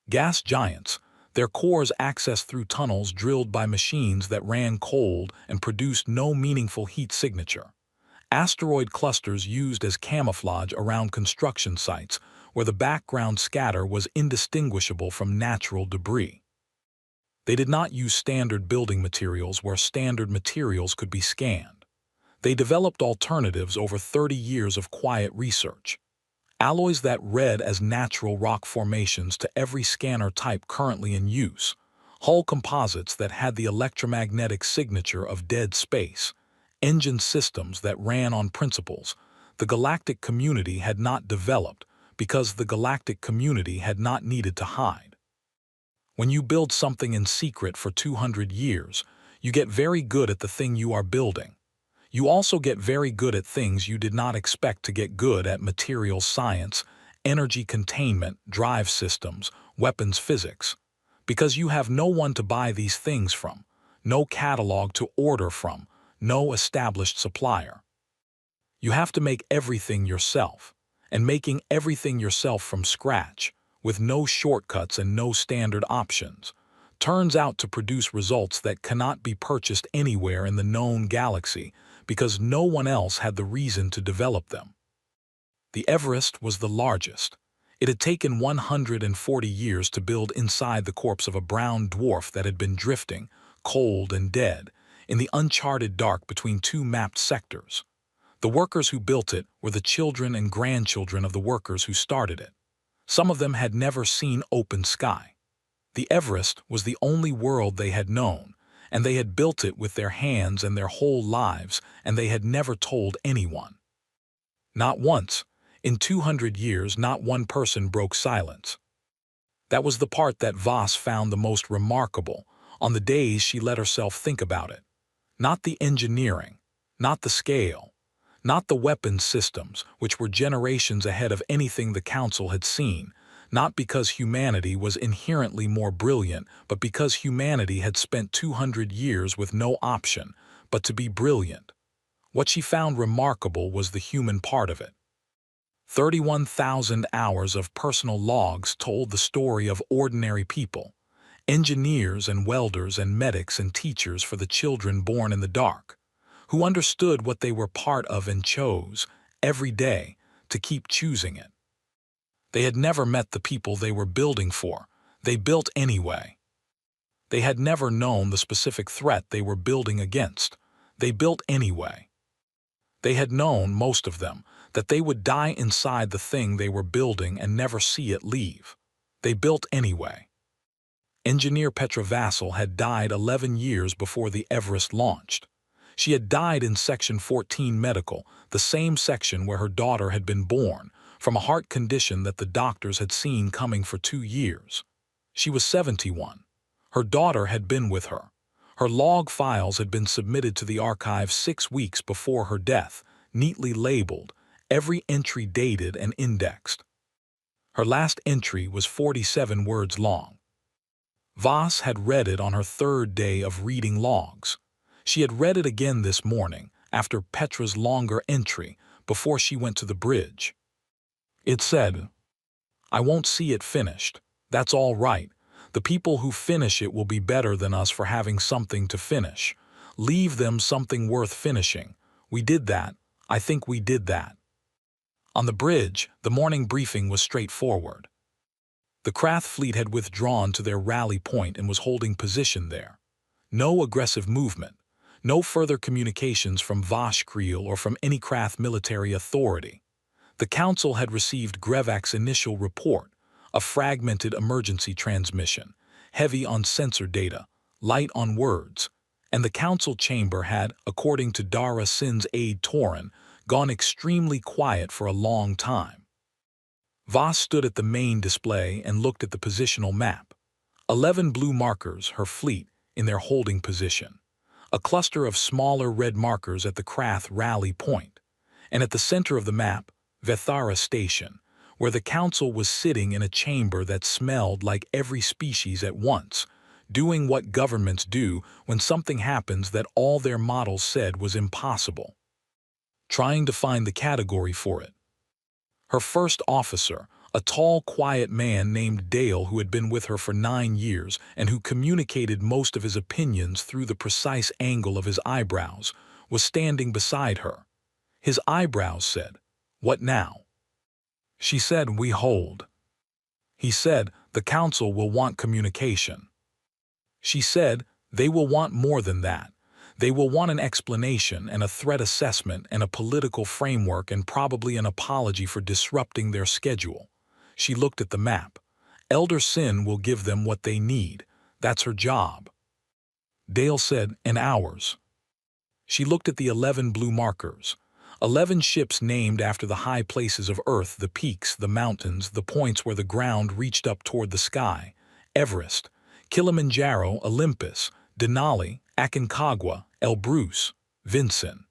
Speaker 1: Gas giants, their cores accessed through tunnels drilled by machines that ran cold and produced no meaningful heat signature. Asteroid clusters used as camouflage around construction sites where the background scatter was indistinguishable from natural debris. They did not use standard building materials where standard materials could be scanned. They developed alternatives over 30 years of quiet research. Alloys that read as natural rock formations to every scanner type currently in use. Hull composites that had the electromagnetic signature of dead space. Engine systems that ran on principles the galactic community had not developed because the galactic community had not needed to hide. When you build something in secret for 200 years, You get very good at the thing you are building. You also get very good at things you did not expect to get good at: materials science, energy containment, drive systems, weapons physics. Because you have no one to buy these things from, no catalog to order from, no established supplier. You have to make everything yourself, and making everything yourself from scratch, with no shortcuts and no standard options, turns out to produce results that cannot be purchased anywhere in the known galaxy because no one else had the reason to develop them. The Everest was the largest. It had taken 140 years to build inside the corpse of a brown dwarf that had been drifting, cold and dead, in the uncharted dark between two mapped sectors. The workers who built it were the children and grandchildren of the workers who started it. Some of them had never seen open sky. The Everest was the only world they had known, and they had built it with their hands and their whole lives, and they had never told anyone. Not once. In 200 years, not one person broke silence. That was the part that Voss found the most remarkable on the days she let herself think about it. Not the engineering, not the scale, not the weapons systems, which were generations ahead of anything the Council had seen, not because humanity was inherently more brilliant, but because humanity had spent 200 years with no option but to be brilliant. What she found remarkable was the human part of it. 31,000 hours of personal logs told the story of ordinary people, engineers and welders and medics and teachers for the children born in the dark, who understood what they were part of and chose, every day, to keep choosing it. They had never met the people they were building for. They built anyway. They had never known the specific threat they were building against. They built anyway. They had known, most of them, that they would die inside the thing they were building and never see it leave. They built anyway. Engineer Petra Vassal had died 11 years before the Everest launched. She had died in Section 14 Medical, the same section where her daughter had been born, from a heart condition that the doctors had seen coming for 2 years. She was 71. Her daughter had been with her. Her log files had been submitted to the archive 6 weeks before her death, neatly labeled, every entry dated and indexed. Her last entry was 47 words long. Voss had read it on her 3rd day of reading logs. She had read it again this morning, after Petra's longer entry, before she went to the bridge. It said, "I won't see it finished. That's all right. The people who finish it will be better than us for having something to finish. Leave them something worth finishing. We did that. I think we did that." On the bridge, the morning briefing was straightforward. The Krath fleet had withdrawn to their rally point and was holding position there. No aggressive movement, no further communications from Vashkreel or from any Krath military authority. The Council had received Grevak's initial report, a fragmented emergency transmission, heavy on sensor data, light on words, and the Council chamber had, according to Dara Sin's aide Torin, gone extremely quiet for a long time. Voss stood at the main display and looked at the positional map. 11 blue markers, her fleet, in their holding position. A cluster of smaller red markers at the Krath rally point. And at the center of the map, Vethara Station, where the Council was sitting in a chamber that smelled like every species at once, doing what governments do when something happens that all their models said was impossible. Trying to find the category for it. Her first officer, a tall, quiet man named Dale who had been with her for 9 years and who communicated most of his opinions through the precise angle of his eyebrows, was standing beside her. His eyebrows said, "What now?" She said, "We hold." He said, "The Council will want communication." She said, "They will want more than that. They will want an explanation and a threat assessment and a political framework and probably an apology for disrupting their schedule." She looked at the map. Elder Sin will give them what they need. That's her job. Dale said, "And ours." She looked at the 11 blue markers. 11 ships named after the high places of Earth, the peaks, the mountains, the points where the ground reached up toward the sky. Everest, Kilimanjaro, Olympus, Denali, Aconcagua, Elbrus, Vincent,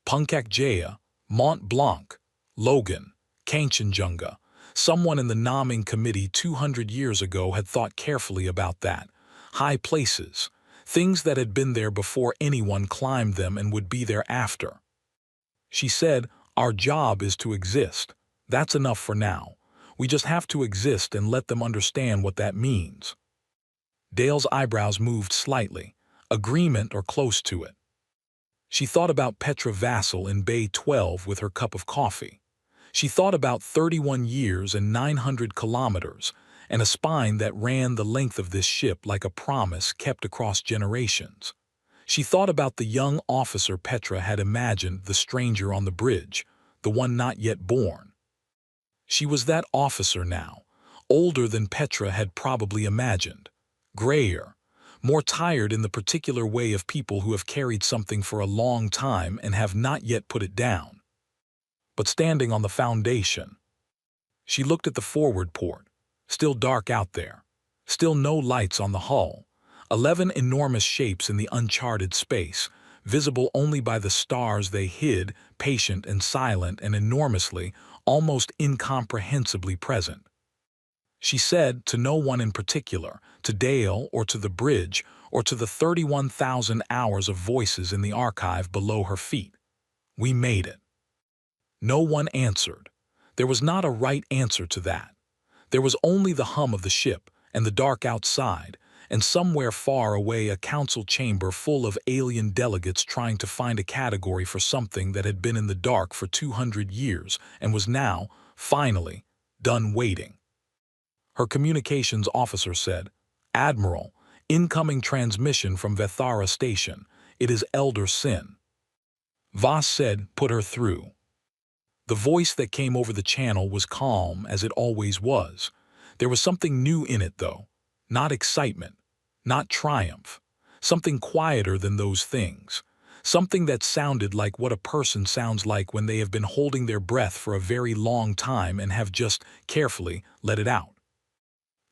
Speaker 1: Puncak Jaya, Mont Blanc, Logan, Kanchenjunga. Someone in the naming committee 200 years ago had thought carefully about that. High places, things that had been there before anyone climbed them and would be there after. She said, "Our job is to exist. That's enough for now. We just have to exist and let them understand what that means." Dale's eyebrows moved slightly, agreement or close to it. She thought about Petra Vassal in Bay 12 with her cup of coffee. She thought about 31 years and 900 kilometers, and a spine that ran the length of this ship like a promise kept across generations. She thought about the young officer Petra had imagined, the stranger on the bridge, the one not yet born. She was that officer now, older than Petra had probably imagined, grayer, more tired in the particular way of people who have carried something for a long time and have not yet put it down. But standing on the foundation. She looked at the forward port, still dark out there, still no lights on the hull, 11 enormous shapes in the uncharted space, visible only by the stars they hid, patient and silent and enormously, almost incomprehensibly present. She said to no one in particular, to Dale or to the bridge or to the 31,000 hours of voices in the archive below her feet, "We made it." No one answered. There was not a right answer to that. There was only the hum of the ship and the dark outside, and somewhere far away a council chamber full of alien delegates trying to find a category for something that had been in the dark for 200 years and was now, finally, done waiting. Her communications officer said, "Admiral, incoming transmission from Vethara Station. It is Elder Sin." Voss said, "Put her through." The voice that came over the channel was calm, as it always was. There was something new in it, though. Not excitement, not triumph. Something quieter than those things. Something that sounded like what a person sounds like when they have been holding their breath for a very long time and have just, carefully, let it out.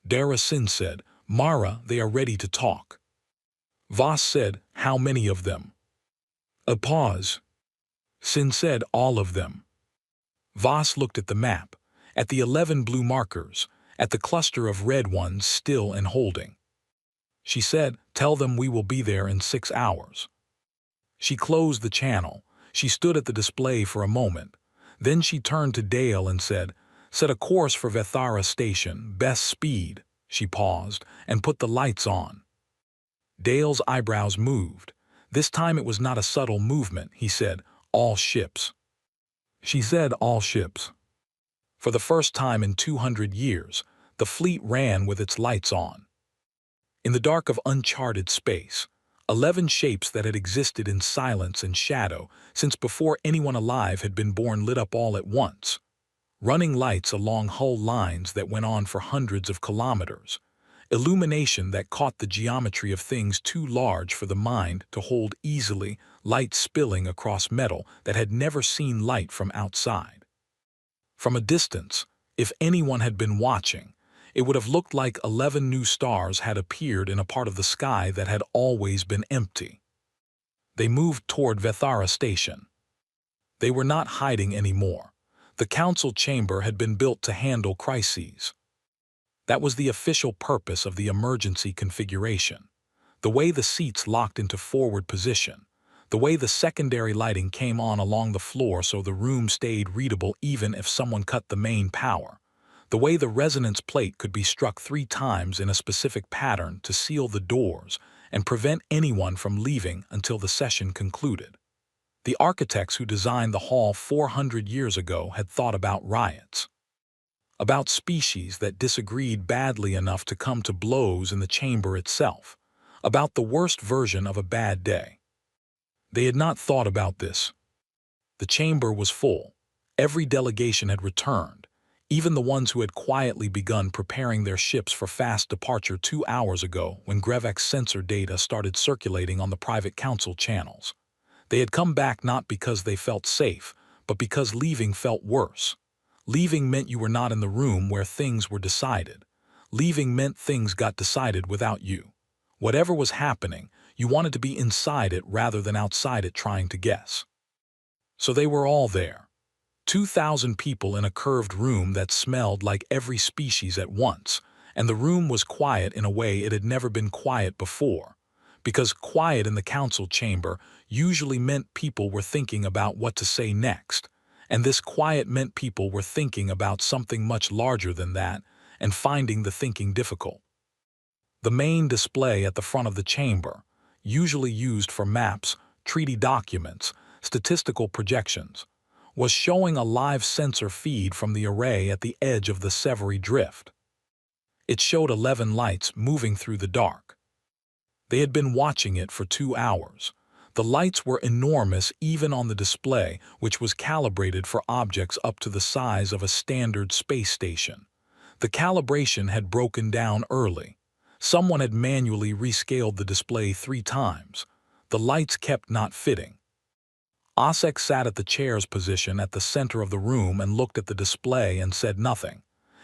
Speaker 1: Dara Sin said, "Mara, they are ready to talk." Voss said, "How many of them?" A pause. Sin said, "All of them." Voss looked at the map, at the 11 blue markers, at the cluster of red ones still and holding. She said, "Tell them we will be there in 6 hours." She closed the channel. She stood at the display for a moment. Then she turned to Dale and said, "Set a course for Vethara Station, best speed." She paused and put the lights on. Dale's eyebrows moved. This time it was not a subtle movement. He said, "All ships." She said, "All ships." For the first time in 200 years, the fleet ran with its lights on. In the dark of uncharted space, 11 shapes that had existed in silence and shadow since before anyone alive had been born lit up all at once. Running lights along hull lines that went on for hundreds of kilometers. Illumination that caught the geometry of things too large for the mind to hold easily, light spilling across metal that had never seen light from outside. From a distance, if anyone had been watching, it would have looked like 11 new stars had appeared in a part of the sky that had always been empty. They moved toward Vethara Station. They were not hiding anymore. The council chamber had been built to handle crises. That was the official purpose of the emergency configuration. The way the seats locked into forward position. The way the secondary lighting came on along the floor so the room stayed readable even if someone cut the main power. The way the resonance plate could be struck 3 times in a specific pattern to seal the doors and prevent anyone from leaving until the session concluded. The architects who designed the hall 400 years ago had thought about riots. About species that disagreed badly enough to come to blows in the chamber itself. About the worst version of a bad day. They had not thought about this. The chamber was full. Every delegation had returned, even the ones who had quietly begun preparing their ships for fast departure 2 hours ago when Grevek's sensor data started circulating on the private council channels. They had come back not because they felt safe, but because leaving felt worse. Leaving meant you were not in the room where things were decided. Leaving meant things got decided without you. Whatever was happening, You wanted to be inside it rather than outside it trying to guess. So they were all there. 2,000 people in a curved room that smelled like every species at once, and the room was quiet in a way it had never been quiet before. Because quiet in the council chamber usually meant people were thinking about what to say next, and this quiet meant people were thinking about something much larger than that and finding the thinking difficult. The main display at the front of the chamber, usually used for maps, treaty documents, statistical projections, was showing a live sensor feed from the array at the edge of the Severi Drift. It showed 11 lights moving through the dark. They had been watching it for 2 hours. The lights were enormous even on the display, which was calibrated for objects up to the size of a standard space station. The calibration had broken down early. Someone had manually rescaled the display 3 times. The lights kept not fitting. Osek sat at the chair's position at the center of the room and looked at the display and said nothing.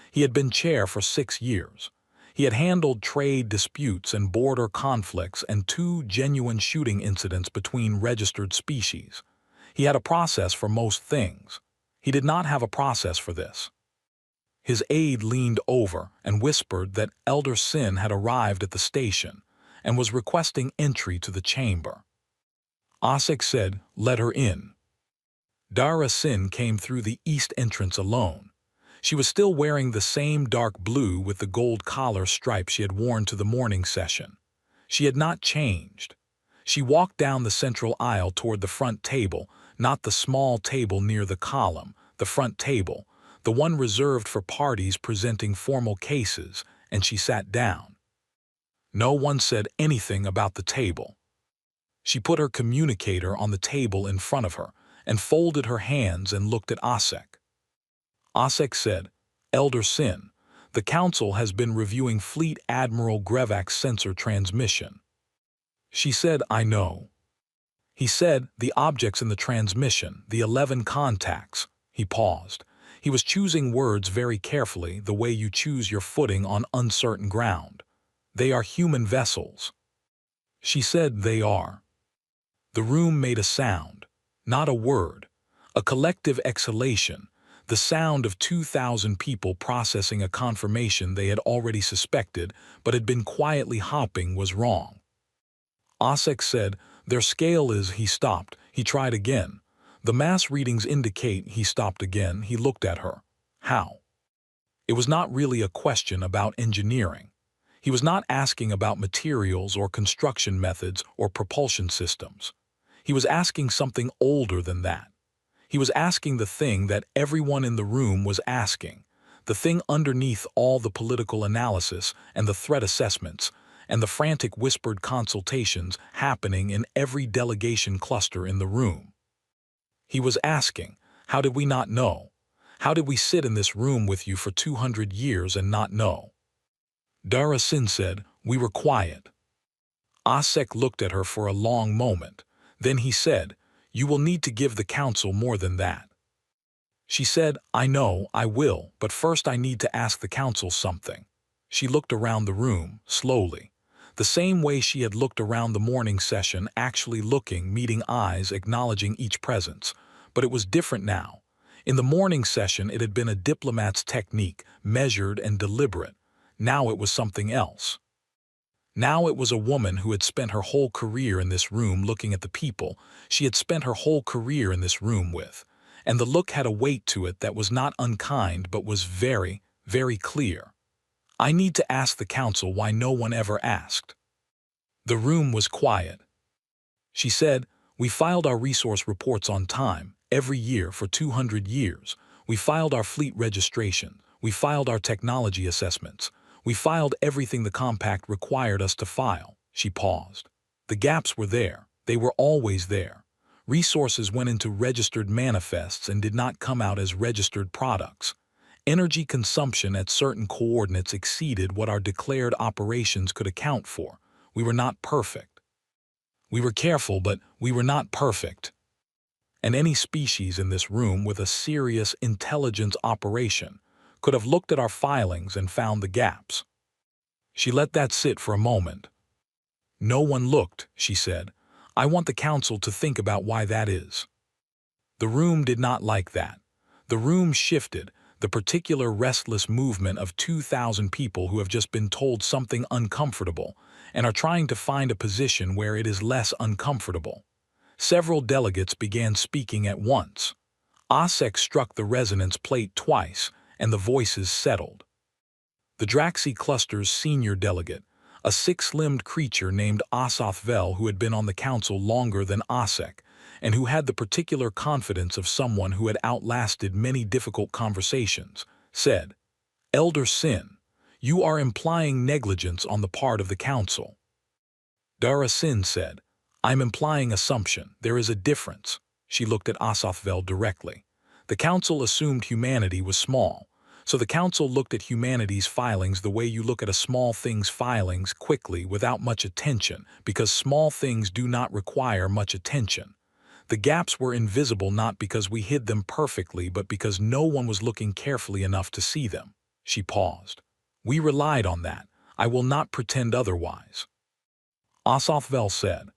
Speaker 1: He had been chair for 6 years. He had handled trade disputes and border conflicts and 2 genuine shooting incidents between registered species. He had a process for most things. He did not have a process for this. His aide leaned over and whispered that Elder Sin had arrived at the station and was requesting entry to the chamber. Osek said, "Let her in." Dara Sin came through the east entrance alone. She was still wearing the same dark blue with the gold collar stripe she had worn to the morning session. She had not changed. She walked down the central aisle toward the front table, not the small table near the column, the front table, the one reserved for parties presenting formal cases, and she sat down. No one said anything about the table. She put her communicator on the table in front of her and folded her hands and looked at Osek. Osek said, "Elder Sin, the Council has been reviewing Fleet Admiral Grevak's sensor transmission." She said, "I know." He said, "The objects in the transmission, the 11 contacts." He paused. He was choosing words very carefully, the way you choose your footing on uncertain ground. "They are human vessels." She said, "They are." The room made a sound, not a word, a collective exhalation, the sound of 2,000 people processing a confirmation they had already suspected but had been quietly hopping was wrong. Osek said, "Their scale is," he stopped, he tried again. "The mass readings indicate," he stopped again, he looked at her. "How?" It was not really a question about engineering. He was not asking about materials or construction methods or propulsion systems. He was asking something older than that. He was asking the thing that everyone in the room was asking, the thing underneath all the political analysis and the threat assessments and the frantic whispered consultations happening in every delegation cluster in the room. He was asking, how did we not know? How did we sit in this room with you for 200 years and not know? Dara Sin said, "We were quiet." Osek looked at her for a long moment. Then he said, "You will need to give the Council more than that." She said, "I know, I will, but first I need to ask the Council something." She looked around the room, slowly. The same way she had looked around the morning session, actually looking, meeting eyes, acknowledging each presence. But it was different now. In the morning session it had been a diplomat's technique, measured and deliberate. Now it was something else. Now it was a woman who had spent her whole career in this room looking at the people she had spent her whole career in this room with, and the look had a weight to it that was not unkind but was very, very clear. "I need to ask the Council why no one ever asked." The room was quiet. She said, "We filed our resource reports on time, every year for 200 years. We filed our fleet registration. We filed our technology assessments. We filed everything the compact required us to file." She paused. The gaps were there. They were always there. Resources went into registered manifests and did not come out as registered products. Energy consumption at certain coordinates exceeded what our declared operations could account for. We were not perfect. We were careful, but we were not perfect. And any species in this room with a serious intelligence operation could have looked at our filings and found the gaps. She let that sit for a moment. No one looked, she said. I want the council to think about why that is. The room did not like that. The room shifted, the particular restless movement of 2,000 people who have just been told something uncomfortable and are trying to find a position where it is less uncomfortable. Several delegates began speaking at once. Osek struck the resonance plate twice, and the voices settled. The Draxi cluster's senior delegate, a six-limbed creature named Asothvel who had been on the council longer than Osek, and who had the particular confidence of someone who had outlasted many difficult conversations, said, "Elder Sin, you are implying negligence on the part of the council." Dara Sin said, "I'm implying assumption. There is a difference." She looked at Asothvel directly. The council assumed humanity was small, so the council looked at humanity's filings the way you look at a small thing's filings quickly without much attention, because small things do not require much attention. The gaps were invisible not because we hid them perfectly but because no one was looking carefully enough to see them. She paused. We relied on that. I will not pretend otherwise. Asothvel said,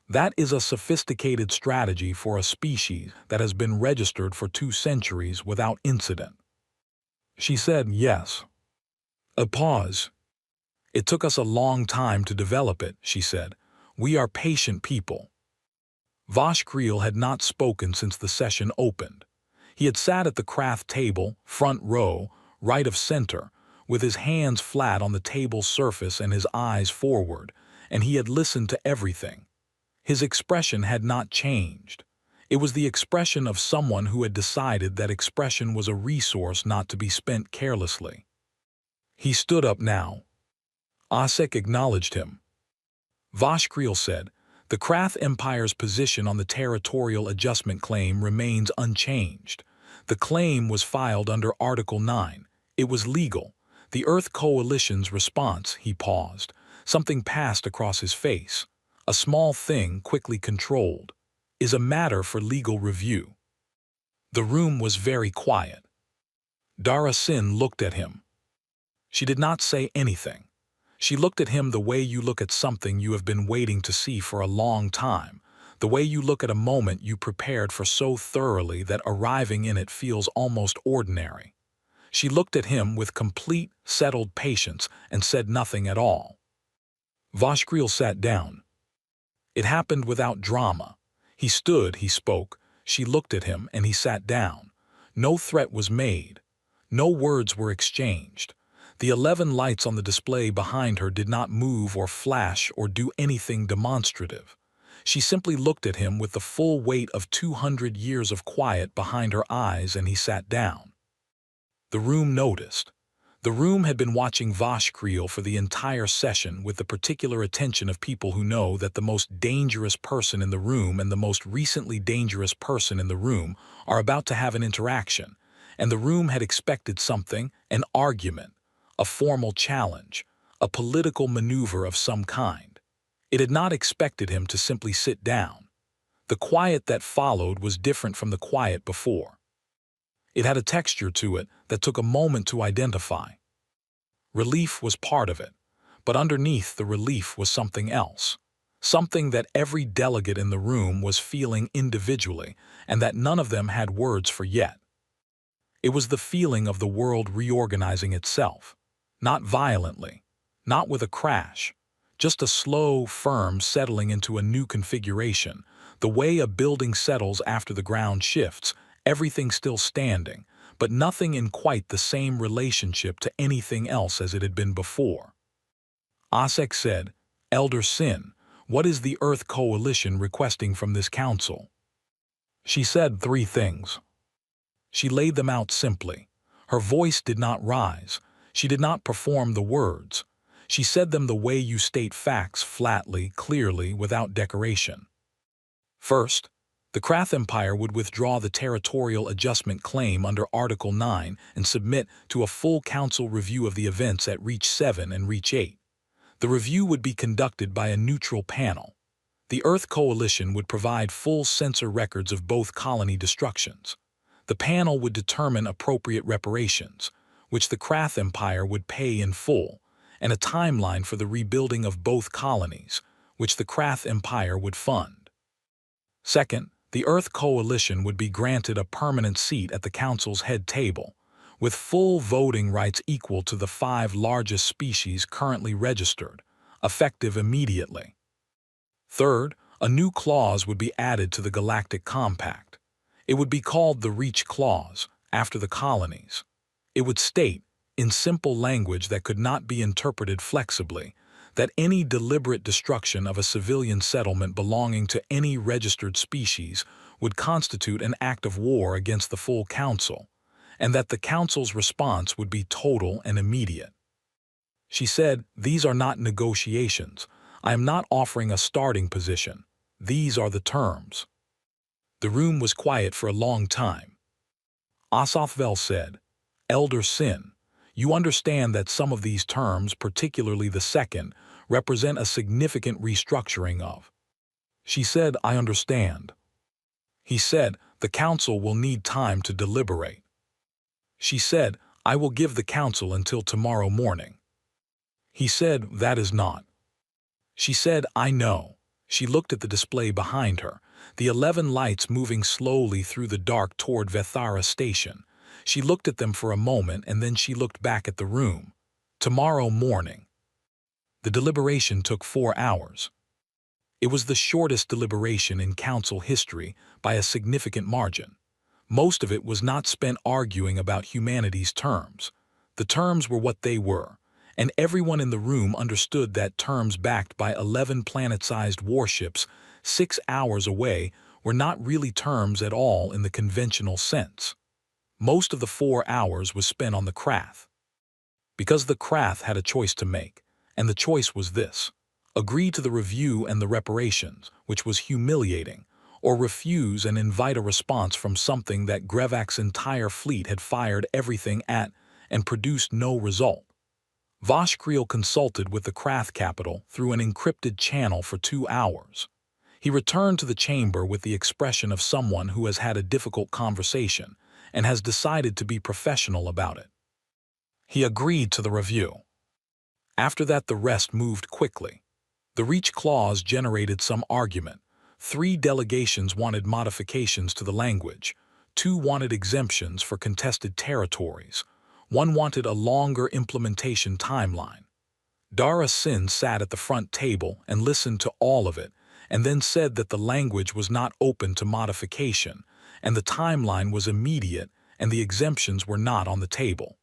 Speaker 1: "That is a sophisticated strategy for a species that has been registered for 2 centuries without incident." She said, "Yes." A pause. "It took us a long time to develop it," she said. "We are patient people." Voshkreel had not spoken since the session opened. He had sat at the craft table, front row, right of center, with his hands flat on the table's surface and his eyes forward, and he had listened to everything. His expression had not changed. It was the expression of someone who had decided that expression was a resource not to be spent carelessly. He stood up now. Osek acknowledged him. Voshkreel said, "The Krath Empire's position on the territorial adjustment claim remains unchanged. The claim was filed under Article 9. It was legal. The Earth Coalition's response," he paused. Something passed across his face. A small thing quickly controlled. "Is a matter for legal review." The room was very quiet. Dara Sin looked at him. She did not say anything. She looked at him the way you look at something you have been waiting to see for a long time, the way you look at a moment you prepared for so thoroughly that arriving in it feels almost ordinary. She looked at him with complete, settled patience and said nothing at all. Voshkreel sat down. It happened without drama. He stood, he spoke, she looked at him, and he sat down. No threat was made. No words were exchanged. The 11 lights on the display behind her did not move or flash or do anything demonstrative. She simply looked at him with the full weight of 200 years of quiet behind her eyes, and he sat down. The room noticed. The room had been watching Voshkreel for the entire session with the particular attention of people who know that the most dangerous person in the room and the most recently dangerous person in the room are about to have an interaction, and the room had expected something, an argument, a formal challenge, a political maneuver of some kind. It had not expected him to simply sit down. The quiet that followed was different from the quiet before. It had a texture to it that took a moment to identify. Relief was part of it, but underneath the relief was something else. Something that every delegate in the room was feeling individually and that none of them had words for yet. It was the feeling of the world reorganizing itself. Not violently, not with a crash, just a slow, firm settling into a new configuration, the way a building settles after the ground shifts, everything still standing, but nothing in quite the same relationship to anything else as it had been before. Osek said, "Elder Sin, what is the Earth Coalition requesting from this council?" She said 3 things. She laid them out simply. Her voice did not rise. She did not perform the words. She said them the way you state facts flatly, clearly, without decoration. First, the Krath Empire would withdraw the territorial adjustment claim under Article 9 and submit to a full council review of the events at Reach 7 and Reach 8. The review would be conducted by a neutral panel. The Earth Coalition would provide full censor records of both colony destructions. The panel would determine appropriate reparations, which the Krath Empire would pay in full, and a timeline for the rebuilding of both colonies, which the Krath Empire would fund. Second, the Earth Coalition would be granted a permanent seat at the Council's head table, with full voting rights equal to the 5 largest species currently registered, effective immediately. Third, a new clause would be added to the Galactic Compact. It would be called the Reach Clause, after the colonies. It would state, in simple language that could not be interpreted flexibly, that any deliberate destruction of a civilian settlement belonging to any registered species would constitute an act of war against the full Council, and that the Council's response would be total and immediate. She said, "These are not negotiations. I am not offering a starting position. These are the terms." The room was quiet for a long time. Asathvel said, "Elder Sin, you understand that some of these terms, particularly the second, represent a significant restructuring of." She said, "I understand." He said, "The Council will need time to deliberate." She said, "I will give the Council until tomorrow morning." He said, "That is not." She said, "I know." She looked at the display behind her, the 11 lights moving slowly through the dark toward Vethara Station. She looked at them for a moment and then she looked back at the room. Tomorrow morning. The deliberation took 4 hours. It was the shortest deliberation in Council history by a significant margin. Most of it was not spent arguing about humanity's terms. The terms were what they were, and everyone in the room understood that terms backed by 11 planet-sized warships 6 hours away were not really terms at all in the conventional sense. Most of the 4 hours was spent on the Krath. Because the Krath had a choice to make, and the choice was this: agree to the review and the reparations, which was humiliating, or refuse and invite a response from something that Grevak's entire fleet had fired everything at and produced no result. Voshkreel consulted with the Krath capital through an encrypted channel for 2 hours. He returned to the chamber with the expression of someone who has had a difficult conversation and has decided to be professional about it. He agreed to the review. After that, the rest moved quickly. The Reach Clause generated some argument. 3 delegations wanted modifications to the language. 2 wanted exemptions for contested territories. 1 wanted a longer implementation timeline. Dara Sin sat at the front table and listened to all of it, and then said that the language was not open to modification, and the timeline was immediate, and the exemptions were not on the table.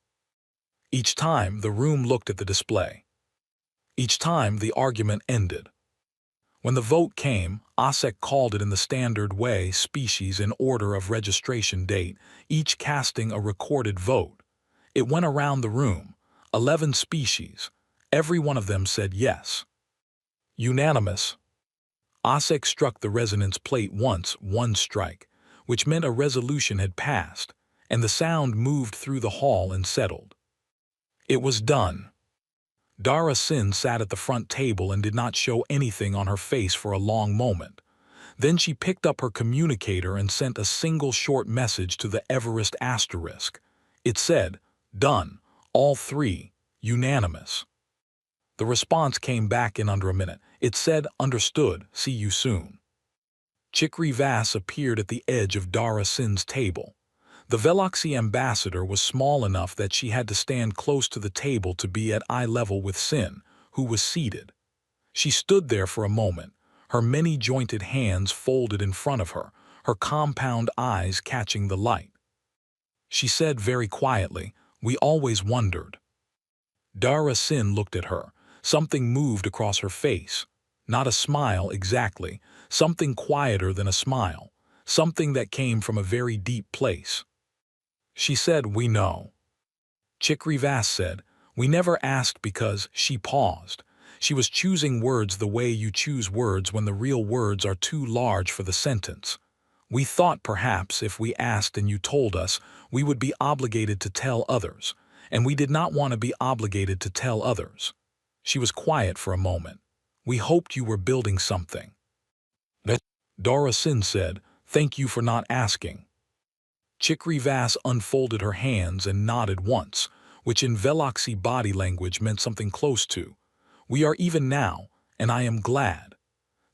Speaker 1: Each time, the room looked at the display. Each time, the argument ended. When the vote came, Asek called it in the standard way, species in order of registration date, each casting a recorded vote. It went around the room, 11 species. Every one of them said yes. Unanimous. Asek struck the resonance plate once, 1 strike, which meant a resolution had passed, and the sound moved through the hall and settled. It was done. Dara Sin sat at the front table and did not show anything on her face for a long moment. Then she picked up her communicator and sent a single short message to the Everest asterisk. It said, "Done, all 3, unanimous." The response came back in under a minute. It said, "Understood, see you soon." Chikri Vass appeared at the edge of Dara Sin's table. The Veloxy ambassador was small enough that she had to stand close to the table to be at eye level with Sin, who was seated. She stood there for a moment, her many-jointed hands folded in front of her, her compound eyes catching the light. She said very quietly, "We always wondered." Dara Sin looked at her. Something moved across her face. Not a smile exactly, something quieter than a smile, something that came from a very deep place. She said, "We know." Chikri Vass said, "We never asked because..." She paused. She was choosing words the way you choose words when the real words are too large for the sentence. "We thought perhaps if we asked and you told us, we would be obligated to tell others, and we did not want to be obligated to tell others." She was quiet for a moment. "We hoped you were building something." Dara Sin said, "Thank you for not asking." Chikri Vass unfolded her hands and nodded once, which in Veloxy body language meant something close to, "We are even now, and I am glad."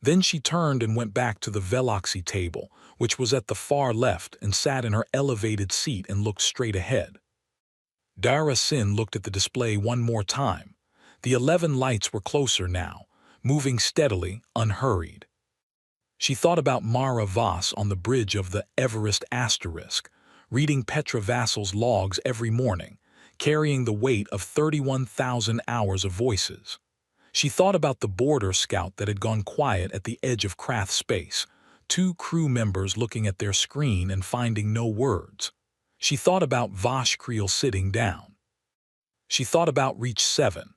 Speaker 1: Then she turned and went back to the Veloxy table, which was at the far left, and sat in her elevated seat and looked straight ahead. Dara Sin looked at the display one more time. The 11 lights were closer now, moving steadily, unhurried. She thought about Mara Voss on the bridge of the Everest asterisk, reading Petra Vassel's logs every morning, carrying the weight of 31,000 hours of voices. She thought about the border scout that had gone quiet at the edge of Krath space, 2 crew members looking at their screen and finding no words. She thought about Vosh Creel sitting down. She thought about Reach 7,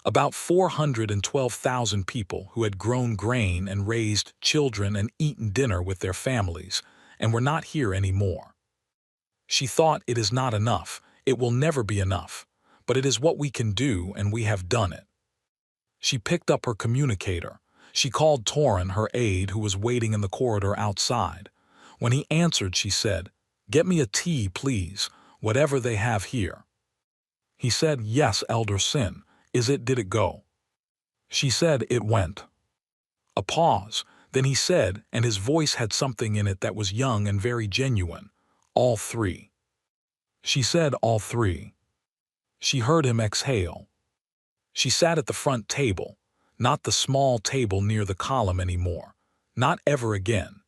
Speaker 1: about 412,000 people who had grown grain and raised children and eaten dinner with their families, and were not here anymore. She thought, it is not enough, it will never be enough, but it is what we can do, and we have done it. She picked up her communicator. She called Torin, her aide, who was waiting in the corridor outside. When he answered, she said, "Get me a tea, please, whatever they have here." He said, "Yes, Elder Sin. Did it go?" She said, "It went." A pause. Then he said, and his voice had something in it that was young and very genuine, "All 3." She said, "All 3." She heard him exhale. She sat at the front table, not the small table near the column anymore, not ever again.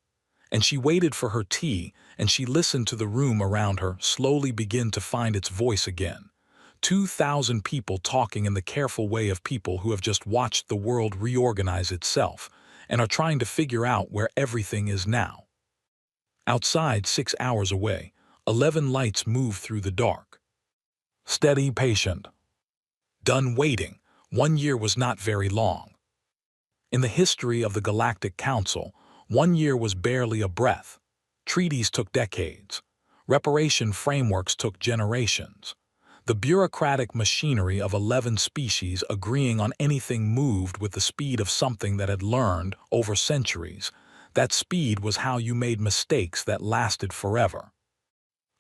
Speaker 1: And she waited for her tea, and she listened to the room around her slowly begin to find its voice again. 2,000 people talking in the careful way of people who have just watched the world reorganize itself and are trying to figure out where everything is now. Outside, 6 hours away, 11 lights move through the dark. Steady, patient. Done waiting. 1 year was not very long. In the history of the Galactic Council, 1 year was barely a breath. Treaties took decades. Reparation frameworks took generations. The bureaucratic machinery of 11 species agreeing on anything moved with the speed of something that had learned over centuries. That speed was how you made mistakes that lasted forever.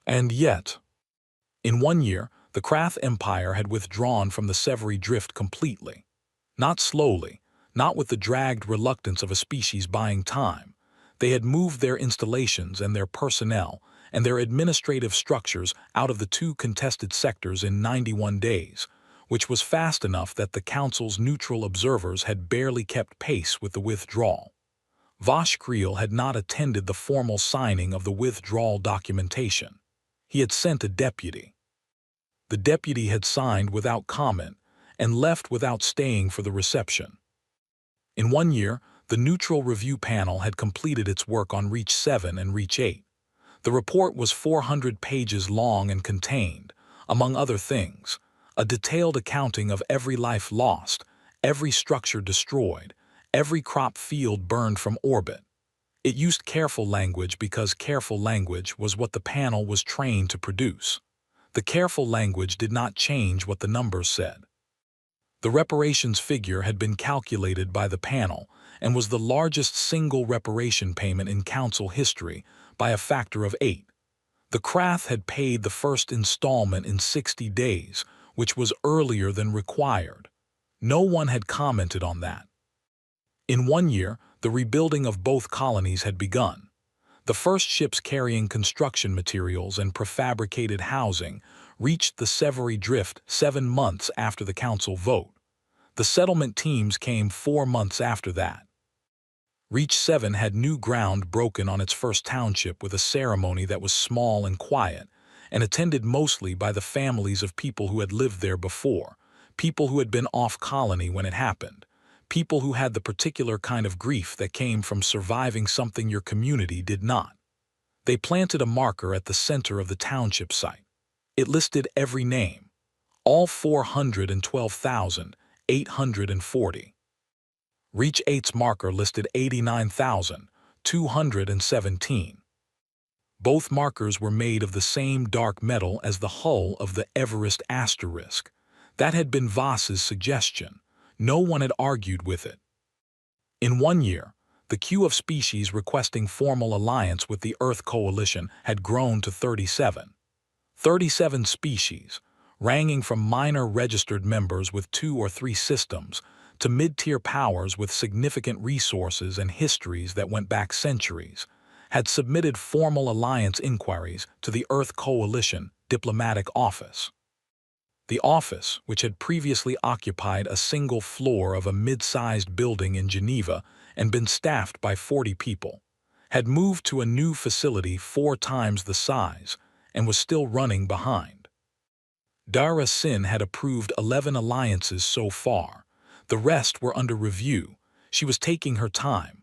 Speaker 1: And yet, in 1 year, the Krath Empire had withdrawn from the Severi Drift completely. Not slowly, not with the dragged reluctance of a species buying time. They had moved their installations and their personnel and their administrative structures out of the 2 contested sectors in 91 days, which was fast enough that the Council's neutral observers had barely kept pace with the withdrawal. Vosh Creel had not attended the formal signing of the withdrawal documentation. He had sent a deputy. The deputy had signed without comment and left without staying for the reception. In 1 year, the neutral review panel had completed its work on Reach 7 and Reach 8. The report was 400 pages long and contained, among other things, a detailed accounting of every life lost, every structure destroyed, every crop field burned from orbit. It used careful language because careful language was what the panel was trained to produce. The careful language did not change what the numbers said. The reparations figure had been calculated by the panel and was the largest single reparation payment in Council history by a factor of 8. The Krath had paid the first installment in 60 days, which was earlier than required. No one had commented on that. In 1 year, the rebuilding of both colonies had begun. The first ships carrying construction materials and prefabricated housing reached the Severi Drift 7 months after the Council vote. The settlement teams came 4 months after that. Reach 7 had new ground broken on its first township with a ceremony that was small and quiet, and attended mostly by the families of people who had lived there before, people who had been off colony when it happened, people who had the particular kind of grief that came from surviving something your community did not. They planted a marker at the center of the township site. It listed every name, all 412,840. Reach 8's marker listed 89,217. Both markers were made of the same dark metal as the hull of the Everest asterisk. That had been Voss's suggestion. No one had argued with it. In 1 year, the queue of species requesting formal alliance with the Earth Coalition had grown to 37. 37 species, ranging from minor registered members with 2 or 3 systems to mid-tier powers with significant resources and histories that went back centuries, had submitted formal alliance inquiries to the Earth Coalition Diplomatic Office. The office, which had previously occupied a single floor of a mid-sized building in Geneva and been staffed by 40 people, had moved to a new facility 4 times the size and was still running behind. Dara Sin had approved 11 alliances so far. The rest were under review. She was taking her time.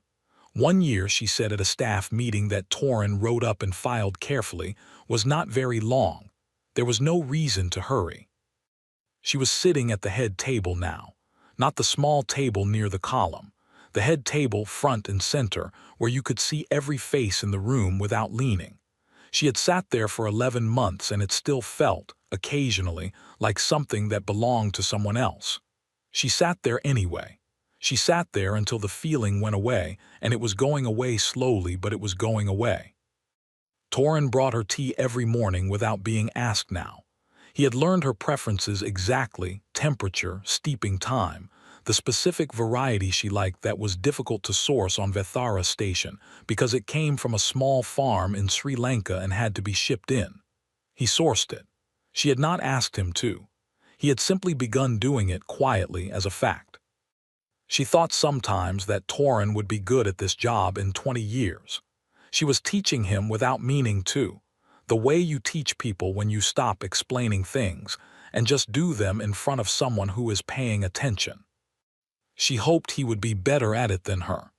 Speaker 1: 1 year, she said at a staff meeting that Torin wrote up and filed carefully, was not very long. There was no reason to hurry. She was sitting at the head table now, not the small table near the column, the head table front and center where you could see every face in the room without leaning. She had sat there for 11 months and it still felt, occasionally, like something that belonged to someone else. She sat there anyway. She sat there until the feeling went away, and it was going away slowly, but it was going away. Torin brought her tea every morning without being asked now. He had learned her preferences exactly, temperature, steeping time, the specific variety she liked that was difficult to source on Vethara Station because it came from a small farm in Sri Lanka and had to be shipped in. He sourced it. She had not asked him to. He had simply begun doing it quietly as a fact. She thought sometimes that Torin would be good at this job in 20 years. She was teaching him without meaning to. The way you teach people when you stop explaining things and just do them in front of someone who is paying attention. She hoped he would be better at it than her.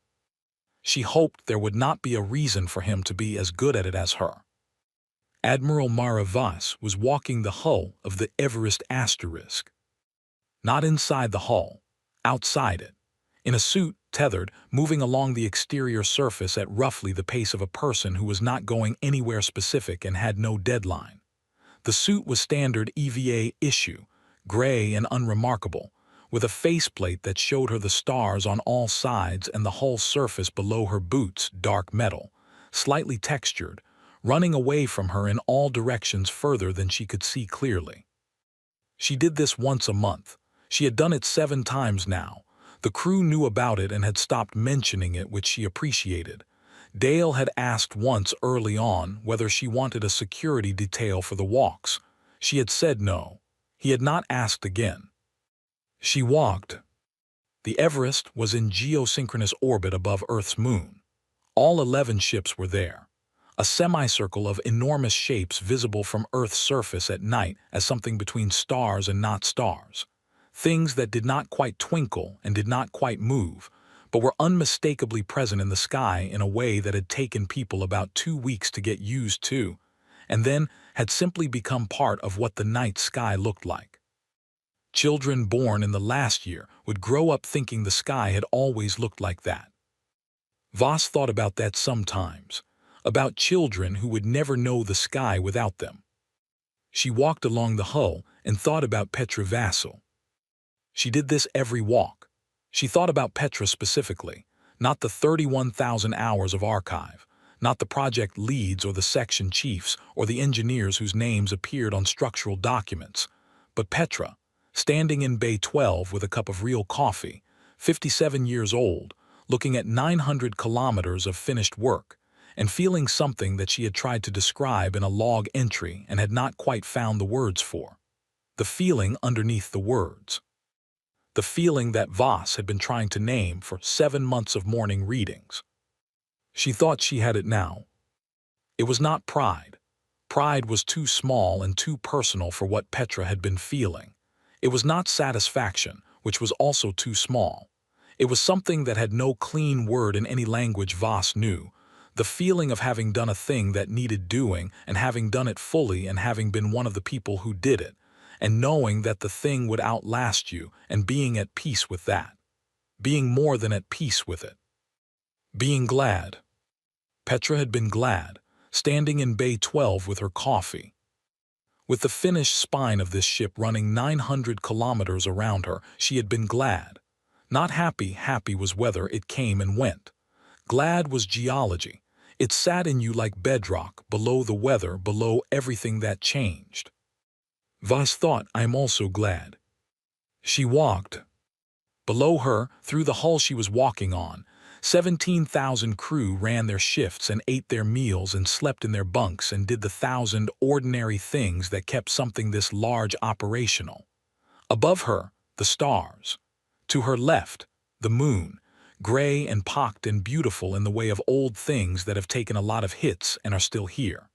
Speaker 1: She hoped there would not be a reason for him to be as good at it as her. Admiral Maravas was walking the hull of the Everest Asterisk. Not inside the hull, outside it. In a suit, tethered, moving along the exterior surface at roughly the pace of a person who was not going anywhere specific and had no deadline. The suit was standard EVA issue, gray and unremarkable, with a faceplate that showed her the stars on all sides and the hull surface below her boots, dark metal, slightly textured, running away from her in all directions further than she could see clearly. She did this once a month. She had done it 7 times now. The crew knew about it and had stopped mentioning it, which she appreciated. Dale had asked once early on whether she wanted a security detail for the walks. She had said no. He had not asked again. She walked. The Everest was in geosynchronous orbit above Earth's moon. All 11 ships were there. A semicircle of enormous shapes visible from Earth's surface at night as something between stars and not stars. Things that did not quite twinkle and did not quite move, but were unmistakably present in the sky in a way that had taken people about 2 weeks to get used to, and then had simply become part of what the night sky looked like. Children born in the last year would grow up thinking the sky had always looked like that. Voss thought about that sometimes, about children who would never know the sky without them. She walked along the hull and thought about Petra Vassal. She did this every walk. She thought about Petra specifically, not the 31,000 hours of archive, not the project leads or the section chiefs or the engineers whose names appeared on structural documents, but Petra, standing in Bay 12 with a cup of real coffee, 57 years old, looking at 900 kilometers of finished work, and feeling something that she had tried to describe in a log entry and had not quite found the words for. The feeling underneath the words. The feeling that Voss had been trying to name for 7 months of morning readings. She thought she had it now. It was not pride. Pride was too small and too personal for what Petra had been feeling. It was not satisfaction, which was also too small. It was something that had no clean word in any language Voss knew. The feeling of having done a thing that needed doing and having done it fully and having been one of the people who did it, and knowing that the thing would outlast you and being at peace with that. Being more than at peace with it. Being glad. Petra had been glad, standing in Bay 12 with her coffee. With the finished spine of this ship running 900 kilometers around her, she had been glad. Not happy. Happy was weather, it came and went. Glad was geology. It sat in you like bedrock, below the weather, below everything that changed. Voss thought, I am also glad. She walked. Below her, through the hull she was walking on, 17,000 crew ran their shifts and ate their meals and slept in their bunks and did the 1,000 ordinary things that kept something this large operational. Above her, the stars. To her left, the moon, gray and pocked and beautiful in the way of old things that have taken a lot of hits and are still here.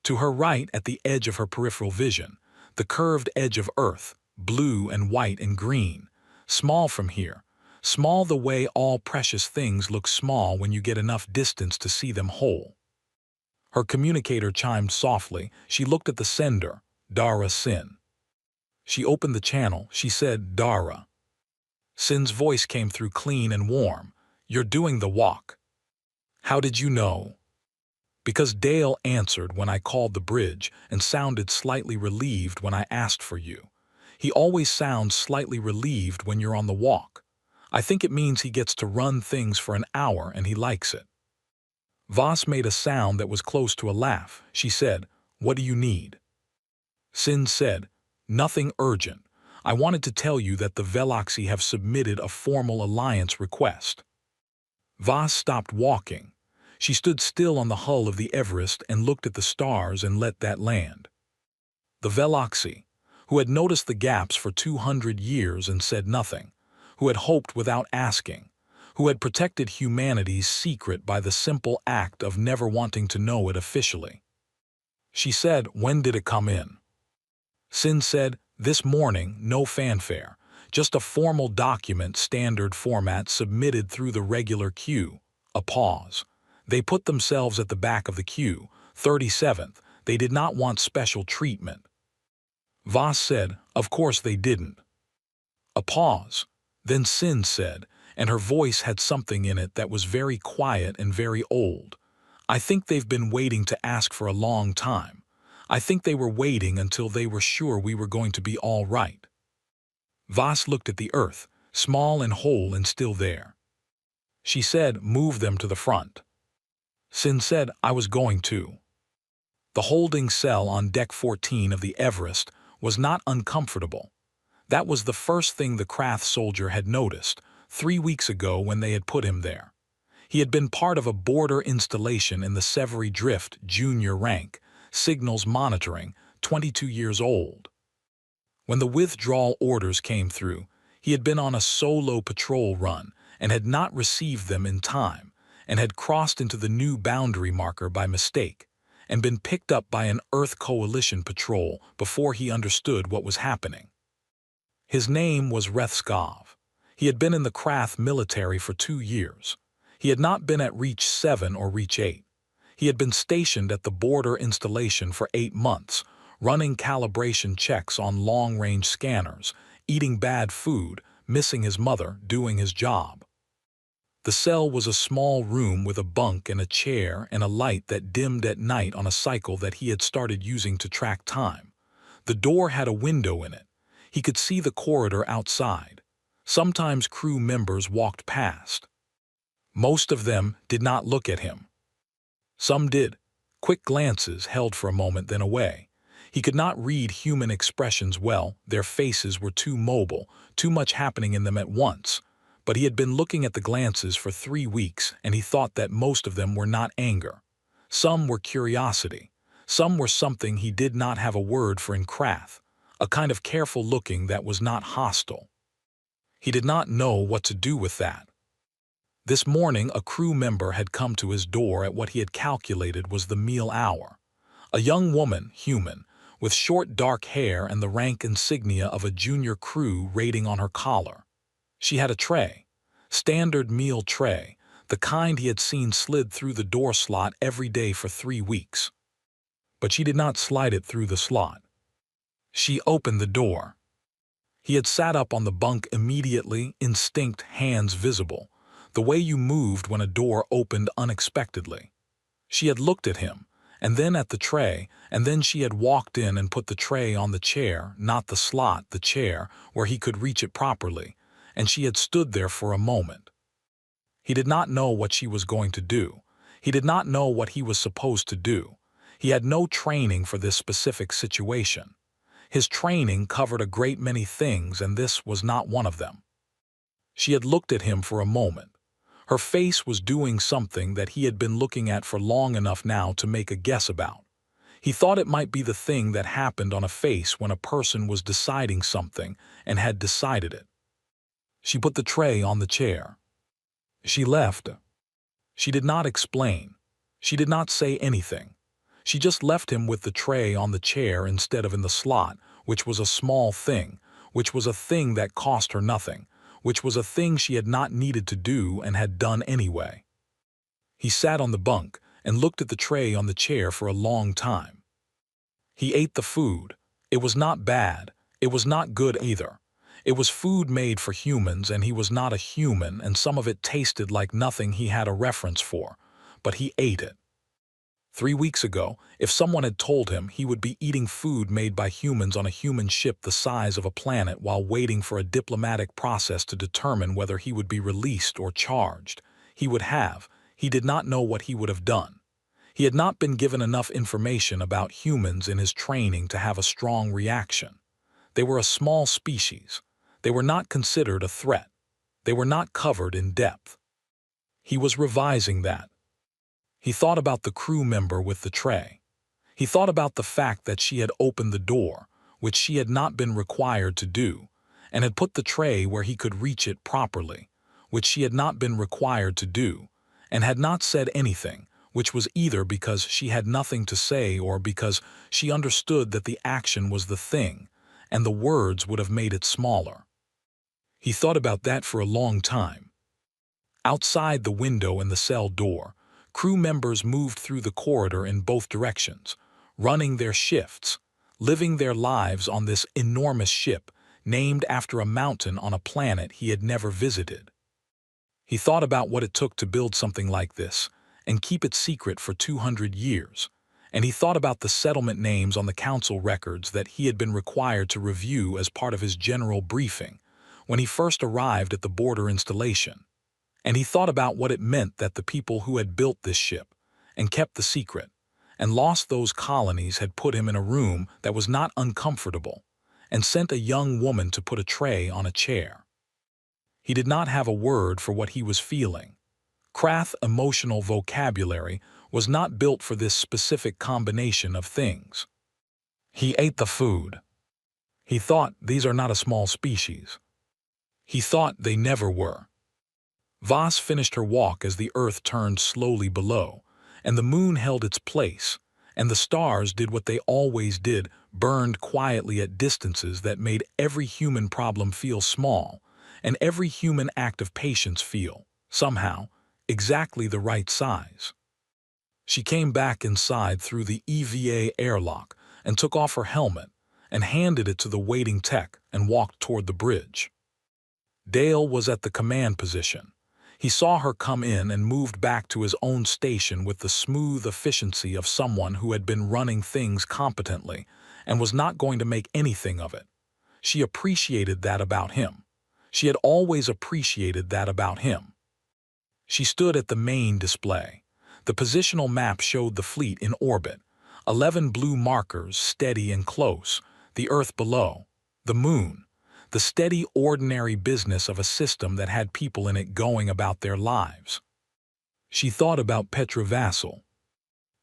Speaker 1: To her right, at the edge of her peripheral vision, the curved edge of Earth, blue and white and green, small from here, small the way all precious things look small when you get enough distance to see them whole. Her communicator chimed softly. She looked at the sender, Dara Sin. She opened the channel. She said, "Dara." Sin's voice came through clean and warm. "You're doing the walk." "How did you know?" "Because Dale answered when I called the bridge and sounded slightly relieved when I asked for you. He always sounds slightly relieved when you're on the walk. I think it means he gets to run things for an hour and he likes it." Voss made a sound that was close to a laugh. She said, "What do you need?" Sin said, "Nothing urgent. I wanted to tell you that the Veloxi have submitted a formal alliance request." Voss stopped walking. She stood still on the hull of the Everest and looked at the stars and let that land. The Veloxi, who had noticed the gaps for 200 years and said nothing, who had hoped without asking, who had protected humanity's secret by the simple act of never wanting to know it officially. She said, "When did it come in?" Sin said, "This morning, no fanfare, just a formal document standard format submitted through the regular queue." A pause. "They put themselves at the back of the queue, 37th. They did not want special treatment." Voss said, "Of course they didn't." A pause. Then Sin said, and her voice had something in it that was very quiet and very old, "I think they've been waiting to ask for a long time. I think they were waiting until they were sure we were going to be all right." Voss looked at the Earth, small and whole and still there. She said, "Move them to the front." Sin said, "I was going to." The holding cell on deck 14 of the Everest was not uncomfortable. That was the first thing the Krath soldier had noticed 3 weeks ago when they had put him there. He had been part of a border installation in the Severy Drift junior rank, signals monitoring, 22 years old. When the withdrawal orders came through, he had been on a solo patrol run and had not received them in time, and had crossed into the new boundary marker by mistake, and been picked up by an Earth Coalition patrol before he understood what was happening. His name was Rethskov. He had been in the Krath military for 2 years. He had not been at Reach 7 or Reach 8. He had been stationed at the border installation for 8 months, running calibration checks on long-range scanners, eating bad food, missing his mother, doing his job. The cell was a small room with a bunk and a chair and a light that dimmed at night on a cycle that he had started using to track time. The door had a window in it. He could see the corridor outside. Sometimes crew members walked past. Most of them did not look at him. Some did. Quick glances held for a moment, then away. He could not read human expressions well. Their faces were too mobile, too much happening in them at once. But he had been looking at the glances for 3 weeks, and he thought that most of them were not anger. Some were curiosity. Some were something he did not have a word for in Krath, a kind of careful looking that was not hostile. He did not know what to do with that. This morning a crew member had come to his door at what he had calculated was the meal hour. A young woman, human, with short dark hair and the rank insignia of a junior crew rating on her collar. She had a tray, standard meal tray, the kind he had seen slid through the door slot every day for 3 weeks. But she did not slide it through the slot. She opened the door. He had sat up on the bunk immediately, instinct, hands visible, the way you moved when a door opened unexpectedly. She had looked at him, and then at the tray, and then she had walked in and put the tray on the chair, not the slot, the chair, where he could reach it properly, and she had stood there for a moment. He did not know what she was going to do. He did not know what he was supposed to do. He had no training for this specific situation. His training covered a great many things, and this was not one of them. She had looked at him for a moment. Her face was doing something that he had been looking at for long enough now to make a guess about. He thought it might be the thing that happened on a face when a person was deciding something and had decided it. She put the tray on the chair. She left. She did not explain. She did not say anything. She just left him with the tray on the chair instead of in the slot, which was a small thing, which was a thing that cost her nothing, which was a thing she had not needed to do and had done anyway. He sat on the bunk and looked at the tray on the chair for a long time. He ate the food. It was not bad. It was not good either. It was food made for humans, and he was not a human, and some of it tasted like nothing he had a reference for, but he ate it. 3 weeks ago, if someone had told him he would be eating food made by humans on a human ship the size of a planet while waiting for a diplomatic process to determine whether he would be released or charged, he did not know what he would have done. He had not been given enough information about humans in his training to have a strong reaction. They were a small species. They were not considered a threat. They were not covered in depth. He was revising that. He thought about the crew member with the tray. He thought about the fact that she had opened the door, which she had not been required to do, and had put the tray where he could reach it properly, which she had not been required to do, and had not said anything, which was either because she had nothing to say or because she understood that the action was the thing, and the words would have made it smaller. He thought about that for a long time. Outside the window and the cell door, crew members moved through the corridor in both directions, running their shifts, living their lives on this enormous ship named after a mountain on a planet he had never visited. He thought about what it took to build something like this and keep it secret for 200 years, and he thought about the settlement names on the council records that he had been required to review as part of his general briefing when he first arrived at the border installation. And he thought about what it meant that the people who had built this ship and kept the secret and lost those colonies had put him in a room that was not uncomfortable and sent a young woman to put a tray on a chair. He did not have a word for what he was feeling. Krath's emotional vocabulary was not built for this specific combination of things. He ate the food. He thought these are not a small species. He thought they never were. Voss finished her walk as the earth turned slowly below, and the moon held its place, and the stars did what they always did, burned quietly at distances that made every human problem feel small, and every human act of patience feel, somehow, exactly the right size. She came back inside through the EVA airlock and took off her helmet and handed it to the waiting tech and walked toward the bridge. Dale was at the command position. He saw her come in and moved back to his own station with the smooth efficiency of someone who had been running things competently and was not going to make anything of it. She appreciated that about him. She had always appreciated that about him. She stood at the main display. The positional map showed the fleet in orbit, 11 blue markers steady and close, the Earth below, the moon, the steady, ordinary business of a system that had people in it going about their lives. She thought about Petra Vassal.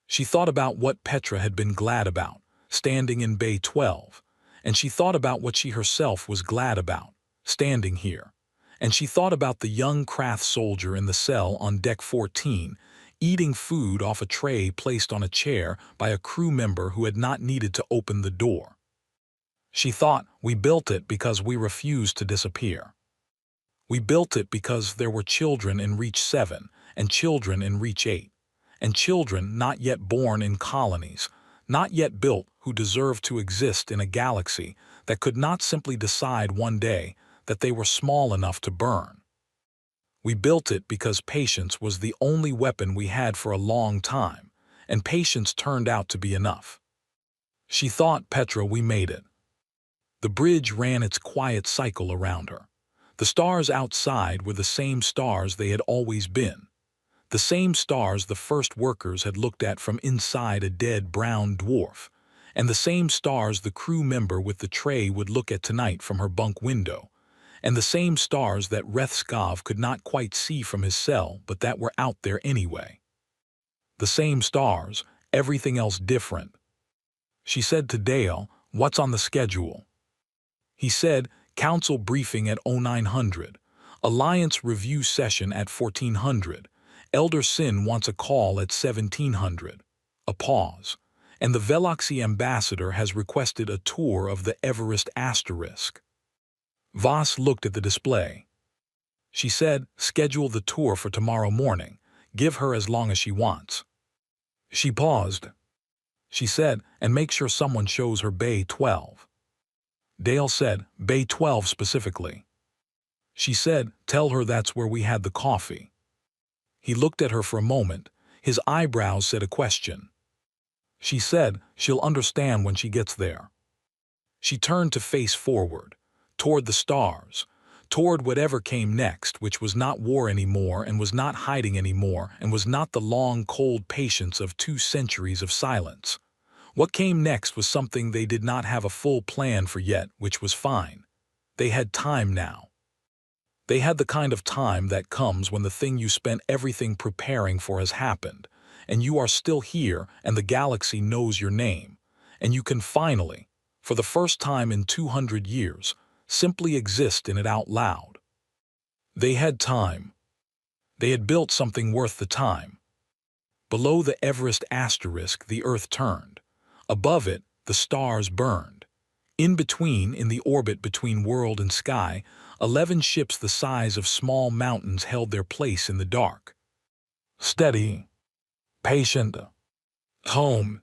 Speaker 1: She thought about what Petra had been glad about, standing in Bay 12, and she thought about what she herself was glad about, standing here, and she thought about the young Krath soldier in the cell on Deck 14, eating food off a tray placed on a chair by a crew member who had not needed to open the door. She thought, we built it because we refused to disappear. We built it because there were children in Reach 7 and children in Reach 8, and children not yet born in colonies, not yet built, who deserved to exist in a galaxy that could not simply decide one day that they were small enough to burn. We built it because patience was the only weapon we had for a long time, and patience turned out to be enough. She thought, Petra, we made it. The bridge ran its quiet cycle around her. The stars outside were the same stars they had always been. The same stars the first workers had looked at from inside a dead brown dwarf, and the same stars the crew member with the tray would look at tonight from her bunk window, and the same stars that Rethskov could not quite see from his cell, but that were out there anyway. The same stars, everything else different. She said to Dale, "What's on the schedule?" He said, "Council briefing at 0900, Alliance review session at 1400, Elder Sin wants a call at 1700. A pause. And the Veloxy ambassador has requested a tour of the Everest asterisk." Voss looked at the display. She said, "Schedule the tour for tomorrow morning. Give her as long as she wants." She paused. She said, "And make sure someone shows her Bay 12. Dale said, "Bay 12 specifically." She said, "Tell her that's where we had the coffee." He looked at her for a moment. His eyebrows said a question. She said, "She'll understand when she gets there." She turned to face forward, toward the stars, toward whatever came next, which was not war anymore and was not hiding anymore and was not the long, cold patience of 2 centuries of silence. What came next was something they did not have a full plan for yet, which was fine. They had time now. They had the kind of time that comes when the thing you spent everything preparing for has happened, and you are still here and the galaxy knows your name, and you can finally, for the first time in 200 years, simply exist in it out loud. They had time. They had built something worth the time. Below the Everest asterisk, the Earth turned. Above it, the stars burned. In between, in the orbit between world and sky, 11 ships the size of small mountains held their place in the dark. Steady. Patient. Home.